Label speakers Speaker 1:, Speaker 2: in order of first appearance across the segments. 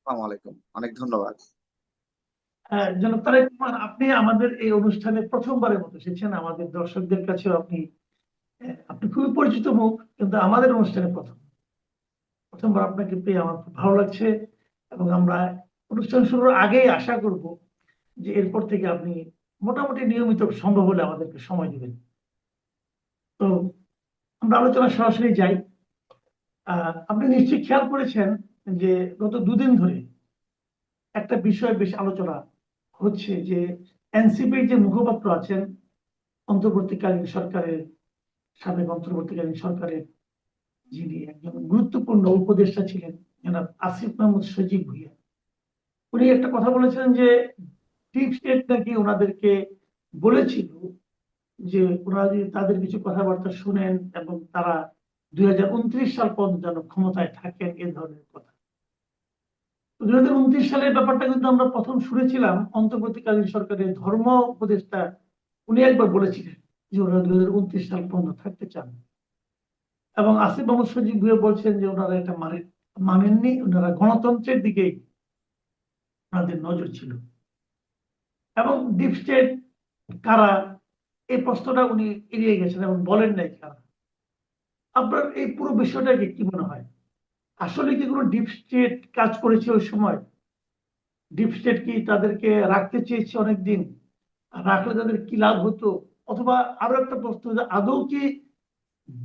Speaker 1: আসসালামু আলাইকুম, অনেক ধন্যবাদ।
Speaker 2: হ্যাঁ, জনাব তারেক রহমান, আপনি আমাদের এই অনুষ্ঠানে প্রথমবারের মতো এসেছেন। আমাদের দর্শকদের কাছেও আপনি খুবই পরিচিত মুখ, কিন্তু আমাদের অনুষ্ঠানে প্রথমবার আপনাকে পেয়ে আমার খুব ভালো লাগছে। এবং আমরা অনুষ্ঠান শুরুর আগেই আশা করব যে এরপর থেকে আপনি মোটামুটি নিয়মিত সম্ভব হলে আমাদেরকে সময় দিবেন। তো আমরা আলোচনা সরাসরি যাই। আপনি নিশ্চয়ই খেয়াল করেছেন যে গত দুদিন ধরে একটা বিষয় বেশ আলোচনা হচ্ছে যে এনসিপির যে মুখপাত্র আছেন, অন্তর্বর্তীকালীন সরকারের সাবেক অন্তর্বর্তীকালীন সরকারের যিনি একজন গুরুত্বপূর্ণ উপদেষ্টা ছিলেন, জনাব আসিফ মাহমুদ সজীব ভুঁইয়া, উনি একটা কথা বলেছেন যে ডিপ স্টেট নাকি ওনাদেরকে বলেছিল যে ওনারা যদি তাদের কিছু কথাবার্তা শুনেন এবং তারা 2029 সাল পর্যন্ত যেন ক্ষমতায় থাকেন, এ ধরনের কথা। 2029 সালের ব্যাপারটা কিন্তু আমরা প্রথম শুনেছিলাম অন্তর্বর্তীকালীন সরকারের ধর্ম উপদেষ্টা, উনি একবার বলেছিলেন যে ওনারা 2029 সাল পর্যন্ত থাকতে চান। এবং আসিফ মোহাম্মদ সজীব ভুঁইয়া বলছেন যে ওনারা এটা মানেননি, ওনারা গণতন্ত্রের দিকেই ওনাদের নজর ছিল। এবং ডিপ স্টেট কারা, এই প্রশ্নটা উনি এড়িয়ে গেছেন এবং বলেন নাই কারা। আপনার এই পুরো বিষয়টাকে কি মনে হয়? আসলে কি কোনো ডিপ স্টেট কাজ করেছে ওই সময়? ডিপ স্টেট কি তাদেরকে রাখতে চেয়েছে অনেকদিন? আর রাখলে তাদের কি লাভ হতো? অথবা আরো একটা প্রশ্ন, যে আদৌ কি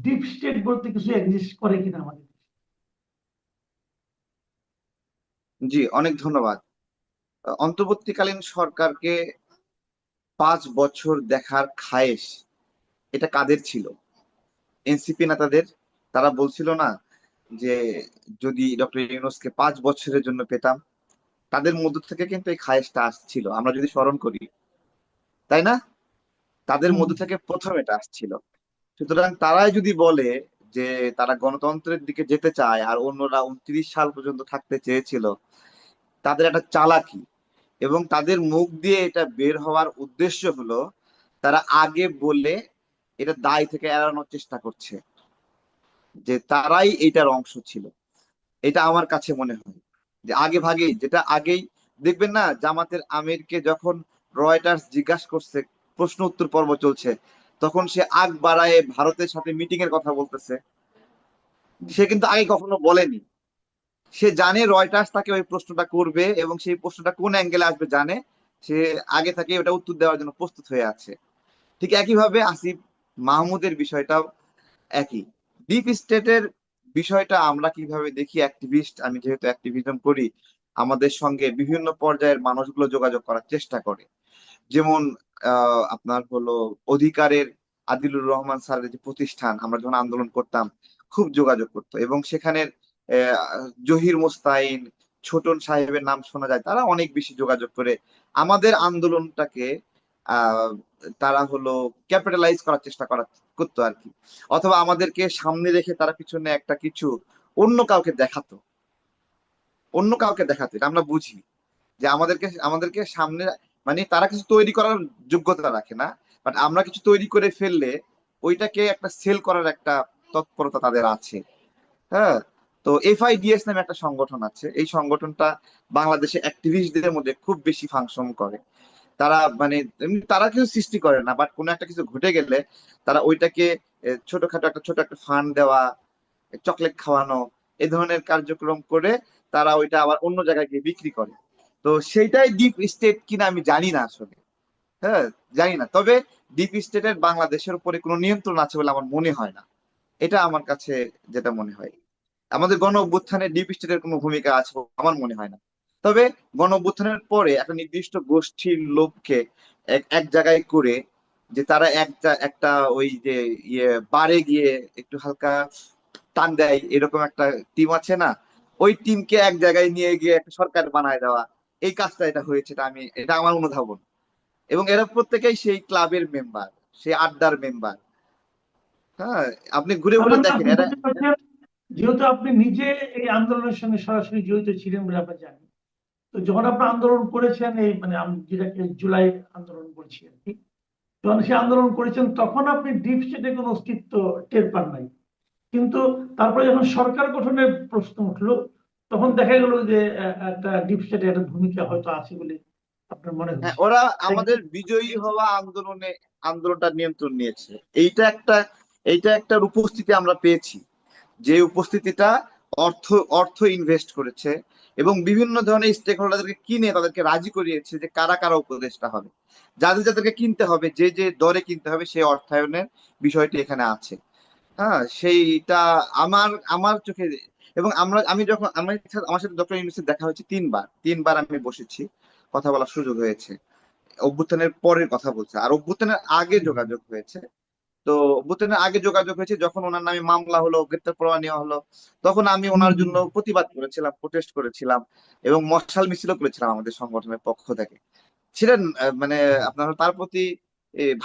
Speaker 2: ডিপ স্টেট বলতে কিছু এক্সিস্ট করে কিনা আমাদের?
Speaker 1: জি, অনেক ধন্যবাদ। অন্তর্বর্তীকালীন সরকারকে 5 বছর দেখার খায়েশ, এটা কাদের ছিল? এনসিপি নেতাদের। তারা বলছিল না যে যদি ডক্টর ইউনূসকে 5 বছরের জন্য পেতাম। তাদের মধ্য থেকে কিন্তু এই খায়েশটা আসছিল, আমরা যদি স্মরণ করি, তাই না? তাদের
Speaker 2: হুম।
Speaker 1: মধ্য থেকে প্রথম এটা আসছিল। সুতরাং তারাই যদি বলে যে তারা গণতন্ত্রের দিকে যেতে চায় আর অন্যরা 29 সাল পর্যন্ত থাকতে চেয়েছিল, তাদের একটা চালাকি। এবং তাদের মুখ দিয়ে এটা বের হওয়ার উদ্দেশ্য হলো তারা আগে বলে এটা দায় থেকে এড়ানোর চেষ্টা করছে যে তারাই এইটার অংশ ছিল। এটা আমার কাছে মনে হয় যে আগে ভাগেই, যেটা আগেই দেখবেন না, জামাতের আমিরকে যখন রয়টার্স জিজ্ঞাসা করছে, প্রশ্ন উত্তর পর্ব চলছে, তখন সে আগ বাড়ায় ভারতের সাথে মিটিং এর কথা বলতেছে। সে কিন্তু আগে কখনো বলেনি। সে জানে রয়টার্স তাকে ওই প্রশ্নটা করবে এবং সেই প্রশ্নটা কোন অ্যাঙ্গেলে আসবে জানে। সে আগে থেকে ওটা উত্তর দেওয়ার জন্য প্রস্তুত হয়ে আছে। ঠিক একইভাবে আসিফ মাহমুদের বিষয়টাও একই। ডিপ স্টেটের বিষয়টা আমরা কিভাবে দেখি, অ্যাক্টিভিস্ট, আমি যেহেতু অ্যাক্টিভিজম করি, আমাদের সঙ্গে বিভিন্ন পর্যায়ের মানুষগুলো যোগাযোগ করার চেষ্টা করে। যেমন আপনার হলো অধিকারের আদিলুর রহমান স্যারের যে প্রতিষ্ঠান, আমরা যখন আন্দোলন করতাম খুব যোগাযোগ করতো, এবং সেখানের জহির মোস্তাইন, ছোটন সাহেবের নাম শোনা যায়, তারা অনেক বেশি যোগাযোগ করে আমাদের আন্দোলনটাকে আহ তারা হলো ক্যাপিটালাইজ করার চেষ্টা করতো আর কি। অথবা আমাদেরকে সামনে রেখে তারা পিছনে একটা কিছু অন্য কাউকে দেখাতো, এটা আমরা বুঝি যে আমাদেরকে সামনে, মানে তারা কিছু তৈরি করার যোগ্যতা রাখে না, বাট আমরা কিছু তৈরি করে ফেললে ওইটাকে একটা সেল করার একটা তৎপরতা তাদের আছে। হ্যাঁ। তো এফআইডিএস নামে একটা সংগঠন আছে, এই সংগঠনটা বাংলাদেশে অ্যাক্টিভিস্টদের মধ্যে খুব বেশি ফাংশন করে। তারা মানে এমনি তারা কিছু সৃষ্টি করে না, বাট কোনো একটা কিছু ঘটে গেলে তারা ওইটাকে ছোট একটা ফান্ড দেওয়া, চকলেট খাওয়ানো, এই ধরনের কার্যক্রম করে তারা ওইটা আবার অন্য জায়গায় গিয়ে বিক্রি করে। তো সেইটাই ডিপ স্টেট কিনা আমি জানি না আসলে। হ্যাঁ, জানি না। তবে ডিপ স্টেটের বাংলাদেশের উপরে কোনো নিয়ন্ত্রণ আছে বলে আমার মনে হয় না। এটা আমার কাছে যেটা মনে হয়, আমাদের গণ অভ্যুত্থানে ডিপ স্টেটের কোনো ভূমিকা আছে বলে আমার মনে হয় না। তবে গণ অভ্যুত্থানের পরে একটা নির্দিষ্ট গোষ্ঠীর লোককে এক এক জায়গায় করে, যে তারা একটা ওই যে বারে গিয়ে একটু হালকা টান দেয়, এরকম একটা টিম আছে না? ওই টিমকে এক জায়গায় নিয়ে গিয়ে একটা সরকার বানায় দেওয়া, এই কাজটা এটা হয়েছে, এটা আমার অনুধাবন। এবং এরা প্রত্যেকেই সেই ক্লাবের মেম্বার, সেই আড্ডার মেম্বার। হ্যাঁ, আপনি ঘুরে
Speaker 2: তার
Speaker 1: ঘুরে
Speaker 2: মানে
Speaker 1: দেখেন
Speaker 2: আপনি
Speaker 1: এরা।
Speaker 2: বলতে চাচ্ছেন, যেহেতু আপনি নিজে এই আন্দোলনের সঙ্গে সরাসরি জড়িত ছিলেন বলে আমরা জানি, তো যখন আপনি আন্দোলন করেছেন, এই মানে যেটাকে জুলাই আন্দোলন বলছি আর কি, যখন সে আন্দোলন করেছেন তখন আপনি ডিপ স্টেটের কোনো অস্তিত্ব টের পান নাই। কিন্তু তারপরে যখন সরকার গঠনের প্রশ্ন উঠলো, তখন দেখা গেল যে একটা ডিপ স্টেটের একটা ভূমিকা হয়তো আছে বলে আপনার মনে
Speaker 1: হ্যাঁ,
Speaker 2: হচ্ছে,
Speaker 1: ওরা
Speaker 2: তাই কি?
Speaker 1: আমাদের বিজয়ী হওয়া আন্দোলনটা নিয়ন্ত্রণ নিয়েছে। এইটা একটা এইটা একটা উপস্থিতি আমরা পেয়েছি, যে উপস্থিতিটা অর্থ অর্থ ইনভেস্ট করেছে এবং বিভিন্ন ধরনের স্টেক হোল্ডারদেরকে কিনে তাদেরকে রাজি করিয়েছে যে কারা কারা উপদেষ্টা হবে, যাদের যাদেরকে কিনতে হবে, যে যে দরে কিনতে হবে, সেই অর্থায়নের বিষয়টি এখানে আছে। হ্যাঁ, সেইটা আমার আমার চোখে। এবং আমি যখন আমার সাথে ডক্টর ইউনূসের দেখা হয়েছে তিনবার, তিনবার আমি বসেছি, কথা বলার সুযোগ হয়েছে। অভ্যুত্থানের পরের কথা বলছে, আর অভ্যুত্থানের আগে যোগাযোগ হয়েছে। তো অভ্যুত্থানের আগে যোগাযোগ হয়েছে যখন ওনার নামে মামলা হলো, গ্রেপ্তার পরোয়ানা নেওয়া হলো, তখন আমি ওনার
Speaker 2: হুম।
Speaker 1: জন্য প্রতিবাদ করেছিলাম, প্রোটেস্ট করেছিলাম এবং মশাল মিছিলও করেছিলাম আমাদের সংগঠনের পক্ষ থেকে। ছিলেন মানে আপনার তার প্রতি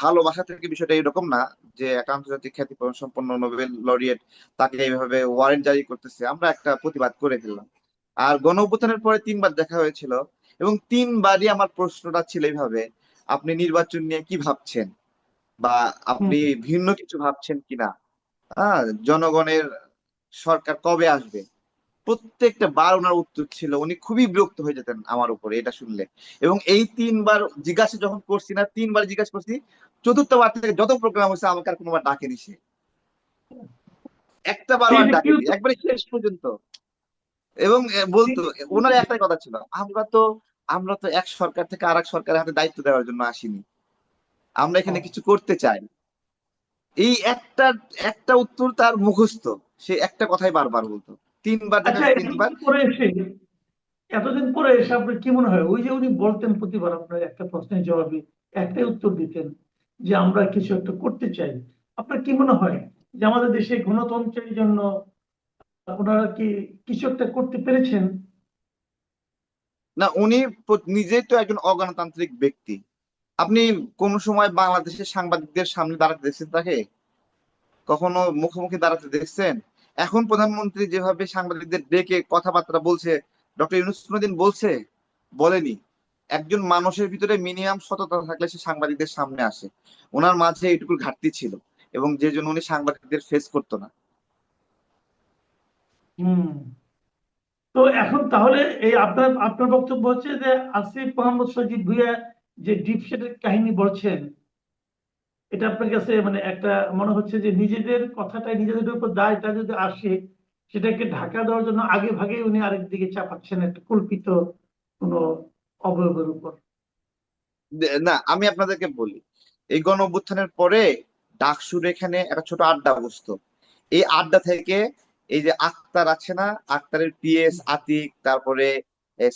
Speaker 1: ভালোবাসা থেকে বিষয়টা এরকম না যে একটা আন্তর্জাতিক খ্যাতি সম্পন্ন নোবেল লরিয়েট তাকে এইভাবে ওয়ারেন্ট জারি করতেছে, আমরা একটা প্রতিবাদ করে ফেললাম। আর গণ অভ্যুত্থানের পরে তিনবার দেখা হয়েছিল এবং তিনবারই আমার প্রশ্নটা ছিল এইভাবে, আপনি নির্বাচন নিয়ে কি ভাবছেন, বা
Speaker 2: হুম।
Speaker 1: আপনি ভিন্ন কিছু ভাবছেন কিনা, জনগণের সরকার কবে আসবে। প্রত্যেকটা বার ওনার উত্তর ছিল, উনি খুবই বিরক্ত হয়ে যেতেন আমার উপরে এটা শুনলে। এবং এই তিনবার জিজ্ঞাসা যখন করছি না, তিনবার জিজ্ঞাসা করছি, চতুর্থবার থেকে যত প্রোগ্রাম হয়েছে আমাকে আর কোনোবার ডাকেনি সে, একটা বারও আর
Speaker 2: সেইটা কি
Speaker 1: ডাকেনি
Speaker 2: উত্তর?
Speaker 1: একবারে শেষ পর্যন্ত। এবং বলতো,
Speaker 2: তিনি কি
Speaker 1: ওনার
Speaker 2: উত্তর
Speaker 1: একটাই
Speaker 2: দিলেন?
Speaker 1: কথা ছিল, আমরা তো এক সরকার থেকে আরেক সরকারের হাতে দায়িত্ব দেওয়ার জন্য আসিনি, আমরা এখানে
Speaker 2: ও,
Speaker 1: কিছু করতে চাই। এই একটা একটা উত্তর তার মুখস্থ, সে একটা কথাই বারবার বলতো। তিনবার দেখা
Speaker 2: আচ্ছা,
Speaker 1: হয়েছে, তিনবার।
Speaker 2: এতদিন পরে এসে আপনার কি মনে হয়, ওই যে উনি বলতেন প্রতিবার আপনার একটা প্রশ্নের জবাবে একটাই উত্তর দিতেন যে আমরা কিছু একটা করতে চাই, আপনার কি মনে হয় যে আমাদের দেশে গণতন্ত্রের জন্য ওনারা কি কিছু একটা করতে পেরেছেন?
Speaker 1: না, উনি নিজেই তো একজন অগণতান্ত্রিক ব্যক্তি। আপনি কোন সময় বাংলাদেশের সাংবাদিকদের সামনে দাঁড়াতে দেখছেন তাকে? কখনো মুখোমুখি দাঁড়াতে দেখছেন? এখন প্রধানমন্ত্রী যেভাবে সাংবাদিকদের ডেকে কথাবার্তা বলছে, ডক্টর ইউনূস কোনোদিন বলছে? বলেনি। একজন মানুষের ভিতরে মিনিমাম সততা থাকলে সে সাংবাদিকদের সামনে আসে। ওনার মাঝে এইটুকুর ঘাটতি ছিল এবং যে জন্য উনি সাংবাদিকদের ফেস করতো না।
Speaker 2: হুম। তো এখন তাহলে এই আপনার আপনার বক্তব্য হচ্ছে যে আসিফ মোহাম্মদ সজীব ভুঁইয়া যে ডিপসেটের কাহিনী বলছেন, এটা আপনার কাছে মানে একটা মনে হচ্ছে যে নিজেদের কথাটাই নিজেদের উপর দায়টা যদি আসে, সেটাকে ঢাকা দেওয়ার জন্য আগে ভাগে উনি আরেক দিকে চাপাচ্ছেন একটা কল্পিত কোনো অবয়বের উপর।
Speaker 1: না, আমি আপনাদেরকে বলি, এই গণ অভ্যুত্থানের পরে ডাকসুর এখানে একটা ছোট আড্ডা বসতো। এই আড্ডা থেকে এই যে আক্তার আছে না, আক্তারের পিএস আতিক, তারপরে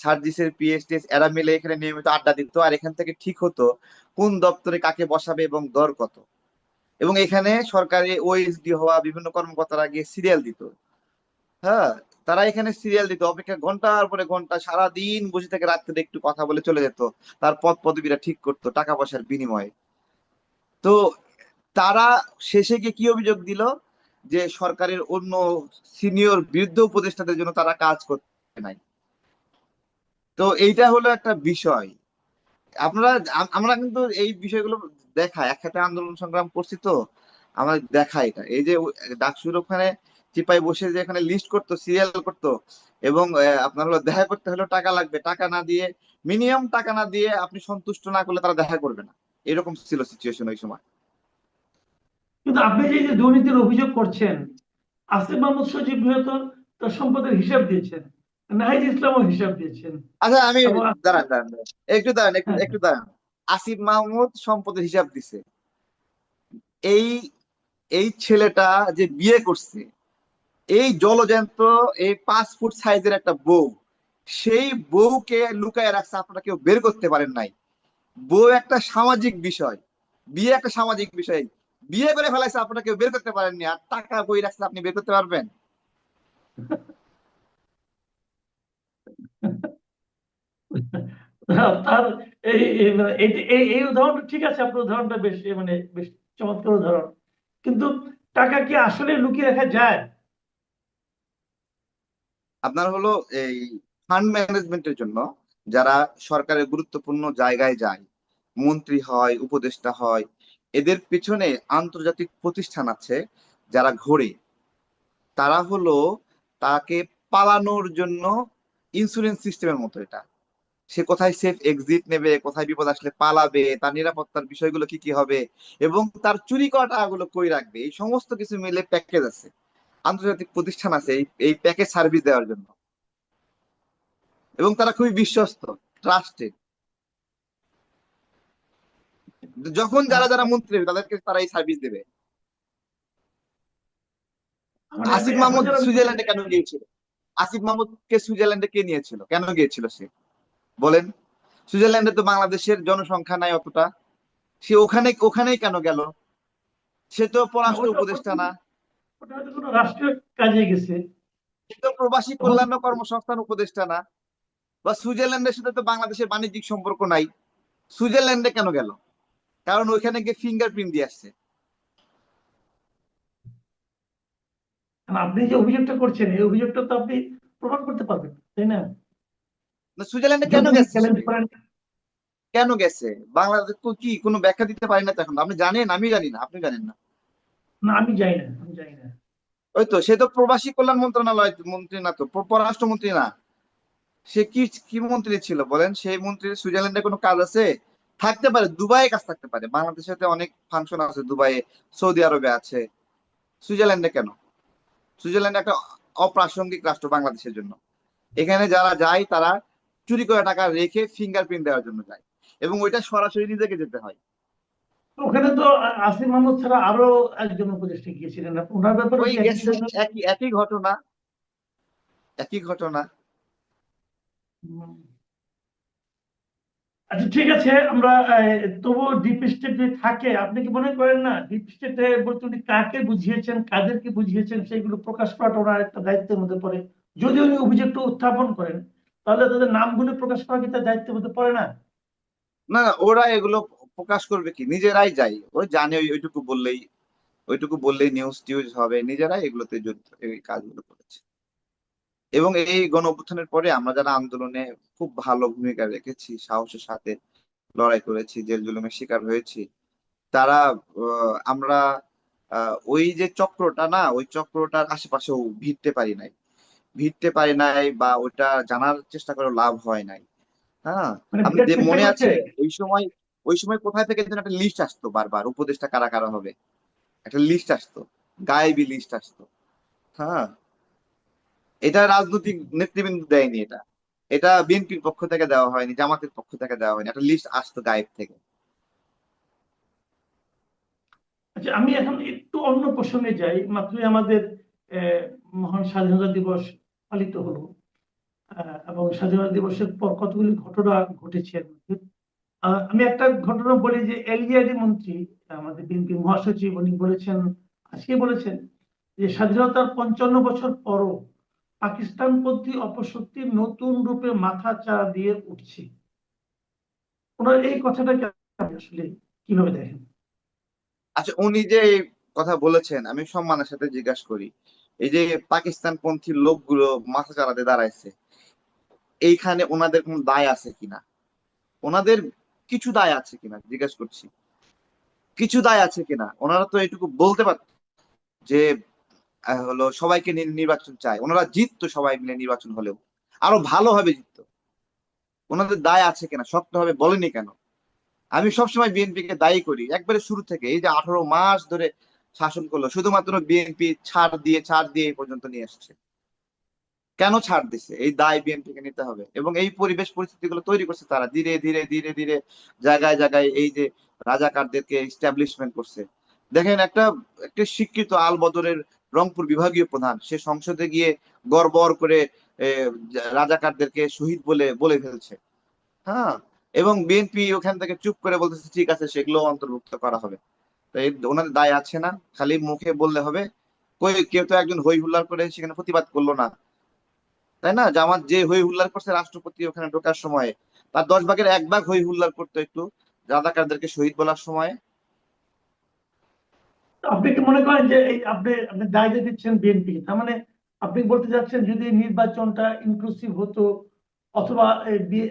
Speaker 1: সার্জিসের পিএস টিএস, এরা মিলে এখানে নিয়মিত আড্ডা দিত, আর এখান থেকে ঠিক হতো কোন দপ্তরে কাকে বসাবে এবং দর কত। এবং এখানে সরকারি ওএসডি হওয়া বিভিন্ন কর্মকর্তারা গিয়ে সিরিয়াল দিত। হ্যাঁ, তারা এখানে সিরিয়াল দিত, অপেক্ষা ঘন্টার পরে ঘন্টা, সারা দিন বসে থেকে রাত্রে একটু কথা বলে চলে যেত। তার পদ পদবিটা ঠিক করতো টাকা পয়সার বিনিময়ে। তো তারা শেষে গিয়ে কি অভিযোগ দিল, যে সরকারের অন্য সিনিয়র বৃদ্ধ উপদেষ্টাদের জন্য তারা কাজ করতে নাই। তো এইটা হলো একটা বিষয়। আপনারা আমরা কিন্তু এই বিষয়গুলো দেখায়, একসাথে আন্দোলন সংগ্রাম করছি তো, আমরা দেখাই এটা। এই যে ডাকসুর ওখানে চিপায় বসে যে এখানে লিস্ট করতো, সিরিয়াল করতো, এবং আপনার হলো দেখা করতে হলো টাকা লাগবে, টাকা না দিয়ে, মিনিমাম টাকা না দিয়ে আপনি সন্তুষ্ট না করলে তারা দেখা করবে না। এরকম ছিল সিচুয়েশন ওই সময়।
Speaker 2: কিন্তু আপনি যে যে দুর্নীতির অভিযোগ করছেন, আসিফ মাহমুদ সজীব ভুঁইয়া তো তার সম্পদের হিসাব দিয়েছেন, নাহিদ ইসলামও হিসাব দিয়েছেন।
Speaker 1: আচ্ছা, আমি
Speaker 2: এবং
Speaker 1: দাঁড়ান দাঁড়ান দাঁড়ান। একটু দাঁড়ান, একটু
Speaker 2: হ্যাঁ,
Speaker 1: একটু দাঁড়ান। আসিফ মাহমুদ সম্পদের হিসাব দিছে, এই এই ছেলেটা যে বিয়ে করছে, এই জলজ্যান্ত, এই 5 ফুট সাইজের একটা বউ, সেই বউকে লুকায় রাখছে, আপনারা কেউ বের করতে পারেন নাই। বউ একটা সামাজিক বিষয়, বিয়ে একটা সামাজিক বিষয়, বিয়ে করে ফেলাইছে, আপনারা কেউ বের করতে পারেননি, আর টাকা বই রাখছে, আপনি বের করতে পারবেন?
Speaker 2: তার এই এই মানে এই উদাহরণটা ঠিক আছে, আপনার উদাহরণটা বেশ মানে বেশ চমৎকার উদাহরণ। কিন্তু টাকা কি আসলে লুকিয়ে রাখা যায়?
Speaker 1: আপনার হলো এই ফান্ড ম্যানেজমেন্টের জন্য যারা সরকারের গুরুত্বপূর্ণ জায়গায় যায়, মন্ত্রী হয়, উপদেষ্টা হয়, এদের পিছনে আন্তর্জাতিক প্রতিষ্ঠান আছে যারা ঘোরে। তারা হলো তাকে পালানোর জন্য ইন্স্যুরেন্স সিস্টেমের মতো এটা। সে কোথায় সেফ এক্সিট নেবে, কোথায় বিপদ আসলে পালাবে, তার নিরাপত্তার বিষয়গুলো কি কি হবে, এবং তার চুরি করা টাকাগুলো কই রাখবে, এই সমস্ত কিছু মিলে প্যাকেজ আছে। আন্তর্জাতিক প্রতিষ্ঠান আছে এই প্যাকেজ সার্ভিস দেওয়ার জন্য, এবং তারা খুবই বিশ্বস্ত, ট্রাস্টেড। যখন যারা যারা মন্ত্রী হবে তাদেরকে তারা এই সার্ভিস দেবে।
Speaker 2: মানে
Speaker 1: আসিফ
Speaker 2: এখন
Speaker 1: মাহমুদ
Speaker 2: যারা
Speaker 1: সুইজারল্যান্ডে কেন গিয়েছিল? আসিফ মাহমুদকে সুইজারল্যান্ডে কে নিয়েছিল, কেন গিয়েছিল সে, বলেন? সুইজারল্যান্ডে তো বাংলাদেশের জনসংখ্যা নাই অতটা, সে ওখানে ওখানেই কেন গেল? সে তো পররাষ্ট্র
Speaker 2: ওটা
Speaker 1: উপদেষ্টা না,
Speaker 2: ওটা হয়তো কোনো রাষ্ট্রীয় কাজে গেছে
Speaker 1: সে তো প্রবাসী
Speaker 2: তখন।
Speaker 1: কল্যাণ ও কর্মসংস্থান উপদেষ্টা না। বা সুইজারল্যান্ডের সাথে তো বাংলাদেশের বাণিজ্যিক সম্পর্ক নাই, সুইজারল্যান্ডে কেন গেল? কারণ ওইখানে গিয়ে ফিঙ্গারপ্রিন্ট দিয়ে আসছে।
Speaker 2: কারণ আপনি যে অভিযোগটা করছেন এই অভিযোগটা তো আপনি প্রমাণ করতে পারবেন, তাই না?
Speaker 1: না, সুইজারল্যান্ডে কেন
Speaker 2: যদি উনি
Speaker 1: গেছে
Speaker 2: চ্যালেঞ্জ
Speaker 1: সে?
Speaker 2: করেন।
Speaker 1: কেন গেছে? বাংলাদেশ তো কি কোনো ব্যাখ্যা দিতে পারি না তো এখন? আপনি জানেন, আমি জানি না, আপনি জানেন না।
Speaker 2: না, আমি যাই না, আমি যাই না।
Speaker 1: ওই তো, সে তো প্রবাসী কল্যাণ মন্ত্রণালয় মন্ত্রী না, তো পররাষ্ট্রমন্ত্রী না। সে কি কি মন্ত্রী ছিল বলেন? সেই মন্ত্রীর সুইজারল্যান্ডে কোনো কাজ আছে? থাকতে পারে, দুবাইয়ে কাজ থাকতে পারে, বাংলাদেশের সাথে অনেক ফাংশন আছে দুবাইয়ে, সৌদি আরবে আছে, সুইজারল্যান্ডে কেন? সুইজারল্যান্ড একটা অপ্রাসঙ্গিক রাষ্ট্র বাংলাদেশের জন্য। এখানে যারা যায় তারা চুরি করা টাকা রেখে ফিঙ্গারপ্রিন্ট দেওয়ার জন্য যায়, এবং ওইটা সরাসরি নিজেকে যেতে হয়।
Speaker 2: ওখানে তো আসিফ মাহমুদ ছাড়া আরো একজন উপদেষ্টা গিয়েছিলেন, ওনার ব্যাপারে
Speaker 1: ওই
Speaker 2: কি একই
Speaker 1: গেছে,
Speaker 2: ঘটনা?
Speaker 1: একই একই ঘটনা, একই ঘটনা।
Speaker 2: হুম। আচ্ছা, ঠিক আছে, আমরা তবু ডিপ স্টেট যে থাকে, আপনি কি মনে করেন না ডিপ স্টেটে বলতে উনি কাকে বুঝিয়েছেন, কাদেরকে বুঝিয়েছেন, সেগুলো প্রকাশ করাটা ওনার একটা দায়িত্বের মধ্যে পড়ে? যদি উনি অভিযোগটা উত্থাপন করেন, তাহলে তাদের নামগুলো প্রকাশ করা কি তার দায়িত্বের মধ্যে পড়ে না?
Speaker 1: না না, ওরা এগুলো প্রকাশ করবে কি? নিজেরাই যায়, ওই জানে, ওইটুকু বললেই নিউজ টিউজ হবে, নিজেরাই এগুলোতে জড়িত, এই কাজগুলো করেছে। এবং এই গণ অভ্যুত্থানের পরে আমরা যারা আন্দোলনে খুব ভালো ভূমিকা রেখেছি, সাহসের সাথে লড়াই করেছি, জেল জুলুমের শিকার হয়েছি, তারা আমরা ওই যে চক্রটা না, ওই চক্রটার আশেপাশেও ভিড়তে পারি নাই, বা ওইটা জানার চেষ্টা করে লাভ হয় নাই। হ্যাঁ,
Speaker 2: মানে
Speaker 1: আপনি
Speaker 2: বিরাট চেষ্টা
Speaker 1: মনে
Speaker 2: করছে।
Speaker 1: আছে ওই সময় কোথায় থেকে যেন একটা লিস্ট আসতো, বারবার উপদেষ্টা কারা কারা হবে, একটা লিস্ট আসতো, গায়েবী লিস্ট আসতো। হ্যাঁ, এটা রাজনৈতিক নেতৃবৃন্দ দেয়নি, এটা এটা বিএনপির পক্ষ থেকে দেওয়া হয়নি, জামাতের পক্ষ থেকে দেওয়া হয়নি, একটা লিস্ট আসতো গায়েব থেকে।
Speaker 2: আচ্ছা, আমি এখন একটু অন্য প্রসঙ্গে যাই। মাত্রই আমাদের আহ, মহান স্বাধীনতা দিবস পালিত হলো, এবং স্বাধীনতা দিবসের পর কতগুলি ঘটনা ঘটেছে এর মধ্যে। আমি একটা ঘটনা বলি যে এলজিআইডি মন্ত্রী, আমাদের বিএনপি মহাসচিব, উনি বলেছেন, আজকে বলেছেন যে স্বাধীনতার 55 বছর পরও পাকিস্তানপন্থী অপশক্তি নতুন রূপে মাথা চাড়া দিয়ে উঠছে। ওনার এই কথাটাকে আপনি আসলে কিভাবে দেখেন?
Speaker 1: আচ্ছা, উনি যে এই কথা বলেছেন, আমি সম্মানের সাথে জিজ্ঞাসা করি, এই যে পাকিস্তান পন্থী লোকগুলো মাথা চাড়াতে দাঁড়াইছে, এইখানে ওনাদের কোনো দায় আছে কিনা, ওনাদের কিছু দায় আছে কিনা জিজ্ঞেস করছি, কিছু দায় আছে কিনা? ওনারা তো এইটুকু বলতে পারত যে হলো সবাইকে নির্বাচন চায়, ওনারা জিততো সবাই মিলে নির্বাচন হলেও, আরো ভালোভাবে জিততো। ওনাদের দায় আছে কিনা শক্তভাবে বলেনি কেন? আমি সবসময় বিএনপি কে দায়ী করি, একবারে শুরু থেকে, এই যে 18 মাস ধরে শাসন করলো, শুধুমাত্র বিএনপি ছাড় দিয়ে এই পর্যন্ত নিয়ে এসেছে। কেন ছাড় দিছে? এই দায় বিএনপি কে নিতে হবে, এবং এই পরিবেশ পরিস্থিতি গুলো তৈরি করছে তারা, ধীরে ধীরে ধীরে ধীরে জায়গায় জায়গায় এই যে রাজাকারদেরকে এস্টাবলিশমেন্ট করছে। দেখেন, একটা একটা শিক্ষিত আলবদরের রংপুর বিভাগীয় প্রধান, সে সংসদে গিয়ে গড়বড় করে রাজাকারদেরকে শহীদ বলে বলে ফেলছে। হ্যাঁ, এবং বিএনপি ওখান থেকে চুপ করে বলতেছে ঠিক আছে, সেগুলো অন্তর্ভুক্ত করা হবে। তো ওনাদের দায় আছে না? খালি মুখে বললে হবে? কেউ তো একজন হই হুল্লার করে সেখানে প্রতিবাদ করলো না, তাই না? জামাত যে হই হুল্লার করছে রাষ্ট্রপতি ওখানে ঢোকার সময়, তার 10 ভাগের 1 ভাগ হই হুল্লার করতো একটু রাজাকারদেরকে শহীদ বলার সময়।
Speaker 2: তো আপনি কি মনে করেন যে এই আপনি আপনি দায়িত্ব দিচ্ছেন বিএনপি, তার মানে আপনি বলতে চাচ্ছেন যদি নির্বাচনটা ইনক্লুসিভ হতো, অথবা